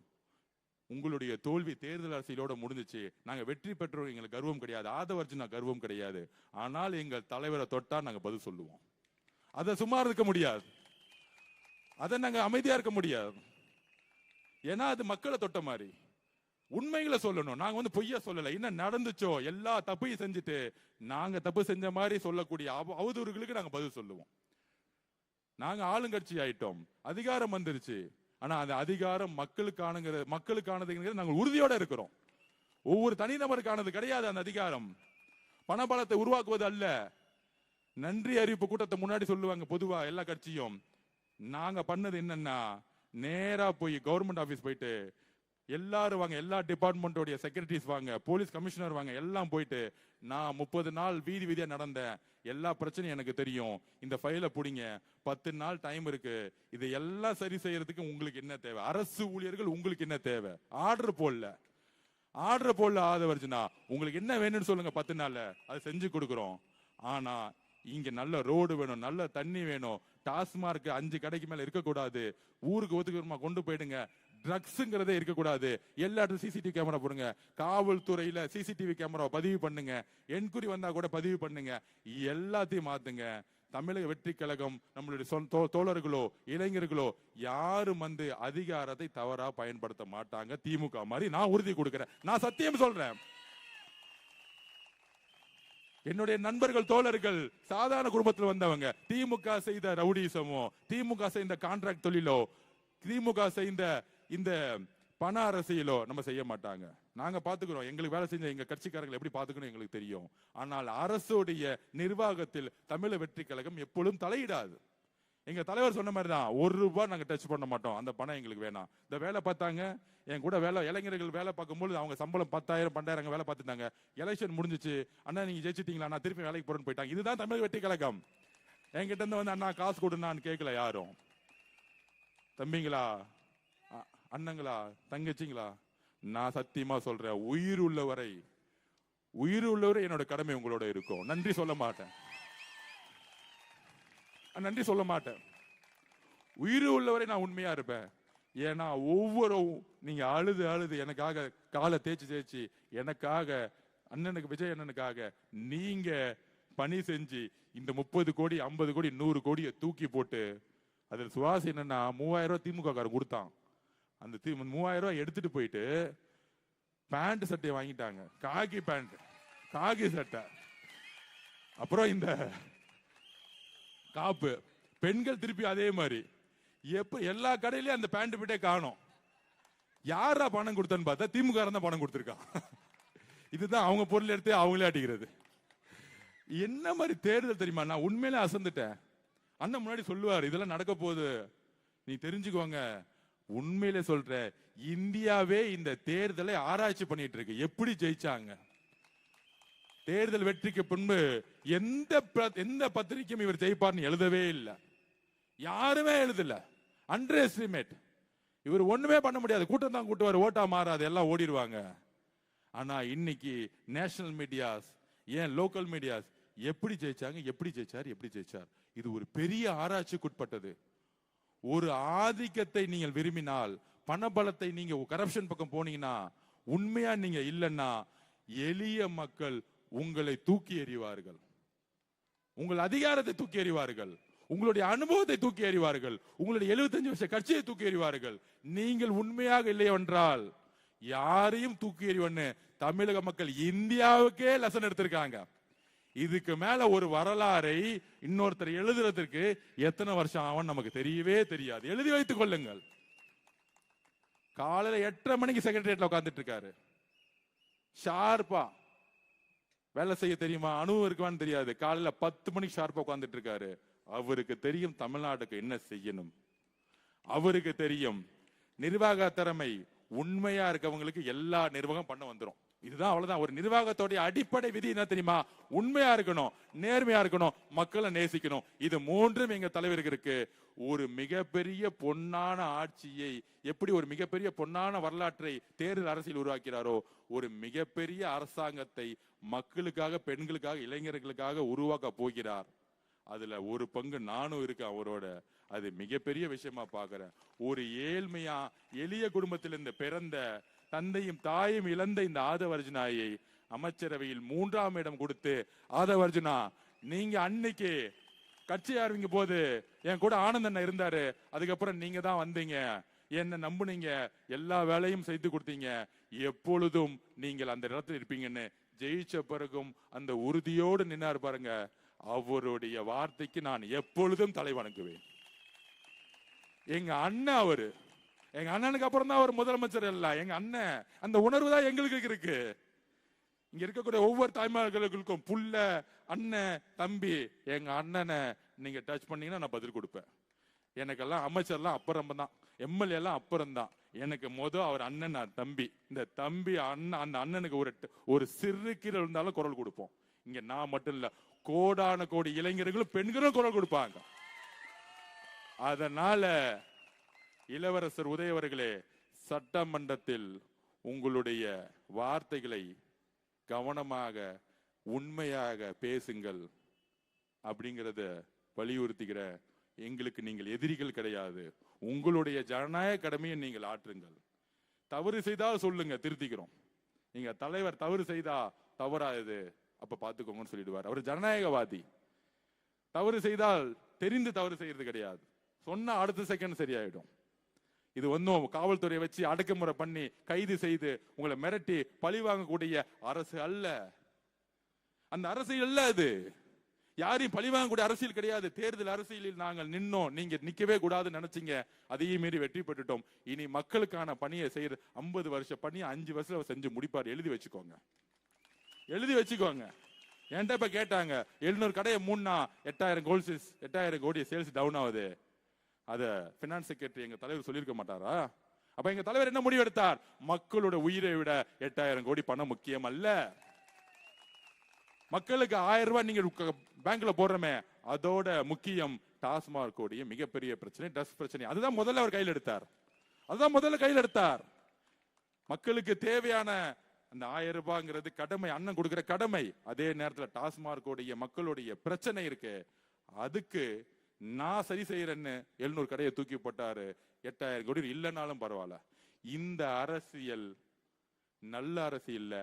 உங்களுடைய தோல்வி தேர்தல் அரசியலோட முடிஞ்சிச்சு. நாங்க வெற்றி பெற்றோம், எங்களுக்கு கர்வம் கிடையாது. ஆதவர்ஜுனா கர்வம் கிடையாது. ஆனால் எங்கள் தலைவரை தொட்டா நாங்க பதில் சொல்லுவோம். அதை சும்மா இருக்க முடியாது, அதை நாங்க அமைதியா இருக்க முடியாது. ஏன்னா அது மக்களை தொட்ட மாதிரி. உண்மைகளை சொல்லணும். நாங்க பொய்யா சொல்லல. என்ன நடந்துச்சோ எல்லா தப்பையும் செஞ்சுட்டு நாங்க தப்பு செஞ்ச மாதிரி சொல்லக்கூடிய அவதூறுகளுக்கு நாங்க பதில் சொல்லுவோம். நாங்க ஆளுங்கட்சி ஆயிட்டோம், அதிகாரம் வந்துருச்சு. ஆனா அந்த அதிகாரம் மக்களுக்கானது நாங்கள் உறுதியோட இருக்கிறோம். ஒவ்வொரு தனிநபருக்கானது கிடையாது. அந்த அதிகாரம் பணபலத்தை உருவாக்குவது அல்ல. நன்றி அறிவிப்பு கூட்டத்தை முன்னாடி சொல்லுவாங்க பொதுவா எல்லா கட்சியும். நாங்க பண்ணது என்னன்னா, நேரா போய் கவர்மெண்ட் ஆபீஸ் போயிட்டு எல்லாரும் வாங்க, எல்லா டிபார்ட்மெண்டோடைய செக்ரட்டரிஸ் வாங்க, போலீஸ் கமிஷனர் வாங்க, எல்லாம் போயிட்டு நான் 30 நாள் வீதியா நடந்தேன், எல்லா பிரச்சனையும் எனக்கு தெரியும், இந்த ஃபைலை புடிங்க, 10 நாள் டைம் இருக்கு, இதை எல்லாம் சரி செய்யறதுக்கு உங்களுக்கு என்ன தேவை, அரசு ஊழியர்கள் உங்களுக்கு என்ன தேவை, ஆர்டர் போடல ஆதவர்ஜுனா உங்களுக்கு என்ன வேணும்னு சொல்லுங்க, 10 நாள்ல அதை செஞ்சு கொடுக்குறோம். ஆனா இங்க நல்ல ரோடு வேணும், நல்ல தண்ணி வேணும், டாஸ்மார்க் 5 கடைக்கு மேல இருக்கக்கூடாது, ஊருக்கு ஒதுக்குமா கொண்டு போயிடுங்க, ட்ரக்ஸ்ங்கிறதே இருக்கக்கூடாது, எல்லா இடத்துல சிசிடிவி கேமரா போடுங்க, காவல்துறையில சிசிடிவி கேமரா பதிவு பண்ணுங்க, என்கொயரி வந்தா கூட பதிவு பண்ணுங்க, எல்லாத்தையும் மாத்துங்க. தமிழக வெற்றி கழகம் நம்மளுடைய தோழர்களோ இளைஞர்களோ யாரும் அதிகாரத்தை தவறா பயன்படுத்த மாட்டாங்க. திமுக மாதிரி நான் உறுதி கொடுக்கிறேன், நான் சத்தியம் சொல்றேன். என்னுடைய நண்பர்கள் தோழர்கள் சாதாரண குடும்பத்தில் வந்தவங்க. திமுக செய்த ரவுடிசமோ, திமுக செய்த கான்ட்ராக்ட் தொழிலோ, திமுக செய்த இந்த பண அரசியலோ நம்ம செய்ய மாட்டாங்க. நாங்க பாத்துக்கிறோம், எங்களுக்கு வேலை செஞ்ச எங்க கட்சிக்காரங்களை எப்படி பாத்துக்கணும் எங்களுக்கு தெரியும். ஆனால் அரசுடைய நிர்வாகத்தில் தமிழக வெற்றி கழகம் எப்பொழுதும் தலையிடாது. எங்க தலைவர் சொன்ன மாதிரி தான், ₹1 நாங்க டச் பண்ண மாட்டோம், அந்த பணம் எங்களுக்கு வேணாம். இந்த வேலை பார்த்தாங்க என் கூட வேலை இளைஞர்கள் வேலை பார்க்கும்போது அவங்க சம்பளம் 10,000 12,000 வேலை பார்த்துட்டாங்க. எலெக்ஷன் முடிஞ்சிச்சு, அண்ணா நீங்க ஜெயிச்சிட்டீங்களா, நான் திருப்பி வேலைக்கு போறேன்னு போயிட்டாங்க. இதுதான் தமிழக வெற்றி கழகம். என்கிட்ட இருந்து வந்து அண்ணா காசு கொடுனான்னு கேட்கல யாரும். தம்பிங்களா, அண்ணங்களா, தங்கச்சிங்களா, நான் சத்தியமா சொல்றேன், உயிர் உள்ளவரை என்னோட கடமை உங்களோட இருக்கும். நன்றி சொல்ல மாட்டேன், நன்றி சொல்ல மாட்டேன். உயிர் உள்ளவரை நான் உண்மையா இருப்பேன். ஏன்னா ஒவ்வொரு நீங்க அழுது எனக்காக காலை தேய்ச்சி எனக்காக அண்ணனுக்கு, விஜய் அண்ணனுக்காக நீங்க பணி செஞ்சு இந்த 30 கோடி 50 கோடி 100 கோடியை தூக்கி போட்டு, அதில் சுவாசி என்னன்னா 3000 திமுக காரன் கொடுத்தான். அந்த 3000 எடுத்துட்டு போயிட்டு பேண்ட் சட்டையை வாங்கிட்டாங்க, காகி பேண்ட், காகி சட்டை. அப்புறம் இந்த காப்பு பெண்கள் திருப்பி அதே மாதிரி. எப்ப எல்லா கடையிலயும் அந்த பேண்ட் பிட்டே காணும். யாரா பணம் கொடுத்தான்னு பார்த்தா திமுக தான் பணம் கொடுத்திருக்கான். இதுதான் அவங்க பொருள் எடுத்து அவங்களே அடிக்கிறது. என்ன மாதிரி தேர்தல் தெரியுமா? நான் உண்மையிலே அசந்துட்டேன். அண்ணன் முன்னாடி சொல்லுவார், இதெல்லாம் நடக்க போகுது, நீ தெரிஞ்சுக்கோங்க. உண்மையிலே சொல்ற, இந்தியாவே இந்த தேர்தலை ஆராய்ச்சி பண்ணிட்டு இருக்கு, எப்படி ஜெயிச்சாங்க. தேர்தல் வெற்றிக்கு பின்பு எந்த பத்திரிகையும் இவர் ஜெயிப்பார்னு எழுதவே இல்லை, யாருமே எழுதல. Under estimate. இவர் ஒண்ணுமே பண்ண முடியாது, கூட்டம் தான் கூட்டுவார், ஓட்டா மாறாது, எல்லாம் ஓடிடுவாங்க. ஆனா இன்னைக்கு நேஷனல் மீடியாஸ், ஏன் லோக்கல் மீடியாஸ் எப்படி ஜெயிச்சாங்க, எப்படி ஜெயிச்சார், இது ஒரு பெரிய ஆராய்ச்சிக்குட்பட்டது. ஒரு ஆதிக்கத்தை நீங்கள் விரும்பினால், பணபலத்தை நீங்க கரப்ஷன் பக்கம் போனீங்கன்னா, உண்மையா நீங்க இல்லைன்னா எளிய மக்கள் உங்களை தூக்கி எறிவார்கள், உங்கள் அதிகாரத்தை தூக்கி எறிவார்கள், உங்களுடைய அனுபவத்தை தூக்கி எறிவார்கள், உங்களுடைய 75 வருஷ கட்சியை தூக்கி எறிவார்கள். நீங்கள் உண்மையாக இல்லை என்றால் யாரையும் தூக்கி எறிவன்னு தமிழக மக்கள் இந்தியாவுக்கே லெசன் எடுத்திருக்காங்க. இதுக்கு மேல ஒரு வரலாறை இன்னொருத்தர் எழுதுறதுக்கு எத்தனை வருஷம் ஆகும் நமக்கு தெரியவே தெரியாது. எழுதி வைத்துக் கொள்ளுங்கள். காலையில 8:30 மணிக்கு செக்ரட்டரியேட்ல உட்கார்ந்துட்டு இருக்காரு, ஷார்ப்பா வேலை செய்ய தெரியுமா, அனுபவம் இருக்குவான்னு தெரியாது. காலையில 10 மணிக்கு ஷார்ப்பா உட்கார்ந்துட்டு இருக்காரு. அவருக்கு தெரியும் தமிழ்நாட்டுக்கு என்ன செய்யணும், அவருக்கு தெரியும். நிர்வாக திறமை உண்மையா இருக்கவங்களுக்கு எல்லா நிர்வாகம் பண்ண வந்துடும். இதுதான், அவ்வளவுதான். ஒரு நிர்வாகத்தோடைய அடிப்படை விதி என்ன தெரியுமா? உண்மையா இருக்கணும், நேர்மையா இருக்கணும், மக்களை நேசிக்கணும். இது மூன்றும் எங்க தலைவருக்கு இருக்கு. ஒரு மிகப்பெரிய பொன்னான ஆட்சியை, எப்படி ஒரு மிகப்பெரிய பொன்னான வரலாற்றை தேர்தல் அரசியல் உருவாக்கிறாரோ, ஒரு மிகப்பெரிய அரசாங்கத்தை மக்களுக்காக, பெண்களுக்காக, இளைஞர்களுக்காக உருவாக்க போகிறார். அதுல ஒரு பங்கு நானும் இருக்கேன் அவரோட. அது மிகப்பெரிய விஷயமா பாக்குறேன். ஒரு ஏழ்மையா எளிய குடும்பத்தில் இந்த பிறந்த, தந்தையும் தாயும் இழந்த இந்த ஆதவர்ஜுனாயை அமைச்சரவையில் 3ஆம் இடம் கொடுத்து, ஆதவர்ஜுனா நீங்க அன்னைக்கு கட்சி ஆரம்பிங்க போது என் கூட ஆனந்தண்ணா இருந்தாரு, அதுக்கப்புறம் நீங்க தான் வந்தீங்க, என்ன நம்புனீங்க, எல்லா வேலையும் செய்து கொடுத்தீங்க, எப்பொழுதும் நீங்கள் அந்த இடத்துல இருப்பீங்கன்னு ஜெயிச்ச பிறகும் அந்த உறுதியோடு நின்னாரு பாருங்க. அவருடைய வார்த்தைக்கு நான் எப்பொழுதும் தலை வணங்குவேன். எங்க அண்ணன் அவரு, எங்க அண்ணனுக்கு அப்புறம் தான் அவர் முதலமைச்சர். இல்ல, எங்க அண்ணன், அந்த உணர்வு தான் எங்களுக்கு இருக்கு. இங்க இருக்கக்கூடிய ஒவ்வொரு தாய்மார்களுக்கும் புள்ள, அண்ணன், தம்பி, எங்க அண்ணனை நீங்க டச் பண்ணீங்கன்னா நான் பதில் கொடுப்பேன். எனக்கெல்லாம் அமைச்சர்லாம் அப்புறம் தான், எம்எல்ஏ எல்லாம் அப்புறம் தான். எனக்கு அவர் அண்ணன், நான் தம்பி. இந்த தம்பி அண்ணன், அந்த அண்ணனுக்கு ஒரு சிறு கீழே இருந்தாலும் குரல் கொடுப்போம். இங்க நான் மட்டும் இல்ல, கோடான கோடி இளைஞர்களும் பெண்களும் குரல் கொடுப்பாங்க. அதனால இளவரசர் உதயவர்களே, சட்டமன்றத்தில் உங்களுடைய வார்த்தைகளை கவனமாக, உண்மையாக பேசுங்கள் அப்படிங்கறத வலியுறுத்துகிற. எங்களுக்கு நீங்கள் எதிரிகள் கிடையாது. உங்களுடைய ஜனநாயக கடமையை நீங்கள் ஆற்றுங்கள். தவறு செய்தால் சொல்லுங்க, திருத்திக்கிறோம். நீங்க தலைவர் தவறு செய்தா தவறாது அப்ப பாத்துக்கோங்கன்னு சொல்லிடுவார். அவர் ஜனநாயகவாதி. தவறு செய்தால் தெரிந்து தவறு செய்யறது கிடையாது, சொன்னா அடுத்த செகண்ட் சரியாயிடும். இது ஒன்னும் காவல்துறையை வச்சு அடக்குமுறை பண்ணி கைது செய்து உங்களை மிரட்டி பழி வாங்கக்கூடிய அரசு அல்ல. அந்த அரசியல் இல்ல அது. யாரையும் பழிவாங்கக்கூடிய அரசியல் கிடையாது. தேர்தல் அரசியலில் நாங்கள் நின்னோம், நீங்க நிக்கவே கூடாதுன்னு நினைச்சீங்க, அதையும் மீறி வெற்றி பெற்றுட்டோம். இனி மக்களுக்கான பணியை செய்யற 50 வருஷ பணியை 5 வருஷம் செஞ்சு முடிப்பார். எழுதி வச்சுக்கோங்க, எழுதி வச்சுக்கோங்க. என்கிட்ட இப்ப கேட்டாங்க, 700 கடையை மூணா 8,000 கோடி சேல்ஸ் டவுன் ஆகுது. அத பினான்ஸ் செக்ரட்டரி எங்க தலைவர் சொல்லியிருக்க மாட்டாரா? அப்ப எங்க தலைவர் என்ன முடிவு எடுத்தார்? மக்களோட உயிரை விட 8,000 கோடி பணம் முக்கியம் அல்ல. மக்களுக்கு 1000 ரூபாய் நீங்க பேங்க்ல போடுறமே, அதோட முக்கியம் டாஸ்மாக் கோடிய மிகப்பெரிய பிரச்சனை, ட்ரக்ஸ் பிரச்சனை. அதுதான் முதல்ல அவர் கையில் எடுத்தார். அதுதான் முதல்ல கையில் எடுத்தார். மக்களுக்கு தேவையான அந்த 1000 ரூபாய்ங்கிறது கடமை, அண்ணன் கொடுக்கிற கடமை. அதே நேரத்தில் டாஸ்மாக் கோடிய மக்களுடைய பிரச்சனை இருக்கு, அதுக்கு நான் சரி செய்யறேன்னு 700 கடையை தூக்கி போட்டாரு. 8,000 கோடி இல்லைனாலும் பரவாயில்ல. இந்த அரசியல் நல்ல அரசியல் இல்ல,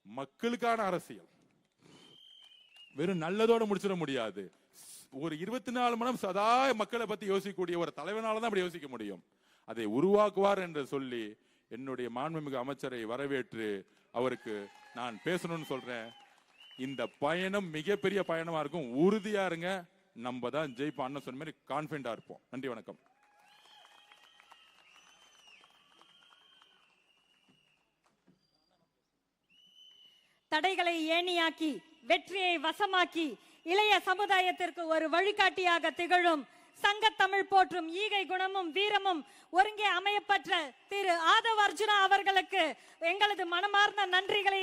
மக்களுக்கான அரசியல். வெறும் நல்லதோட முடிச்சிட முடியாது. ஒரு 24 மணி நேரம் சதா மக்களை பத்தி யோசிக்கக்கூடிய ஒரு தலைவனால தான் அப்படி யோசிக்க முடியும். அதை உருவாக்குவார் என்று சொல்லி என்னுடைய மாண்புமிகு அமைச்சரை வரவேற்று அவருக்கு நான் பேசணும்னு சொல்றேன். இந்த பயணம் மிகப்பெரிய பயணமா இருக்கும். உறுதியா இருங்க, நம்ம தான் ஜெயிப்போம். அண்ணன் சொன்ன மாதிரி கான்பிடண்டா இருப்போம். நன்றி, வணக்கம். தடைகளை ஏணியாக்கி வெற்றியை வசமாக்கி இளைய சமுதாயத்திற்கு ஒரு வழிகாட்டியாக திகழும் சங்கத்தமிழ் போற்றும் ஈகை குணமும் வீரமும் ஒருங்கே அமையப்பெற்ற திரு ஆதவ அர்ஜுனா அவர்களுக்கு எங்களது மனமார்ந்த நன்றிகளை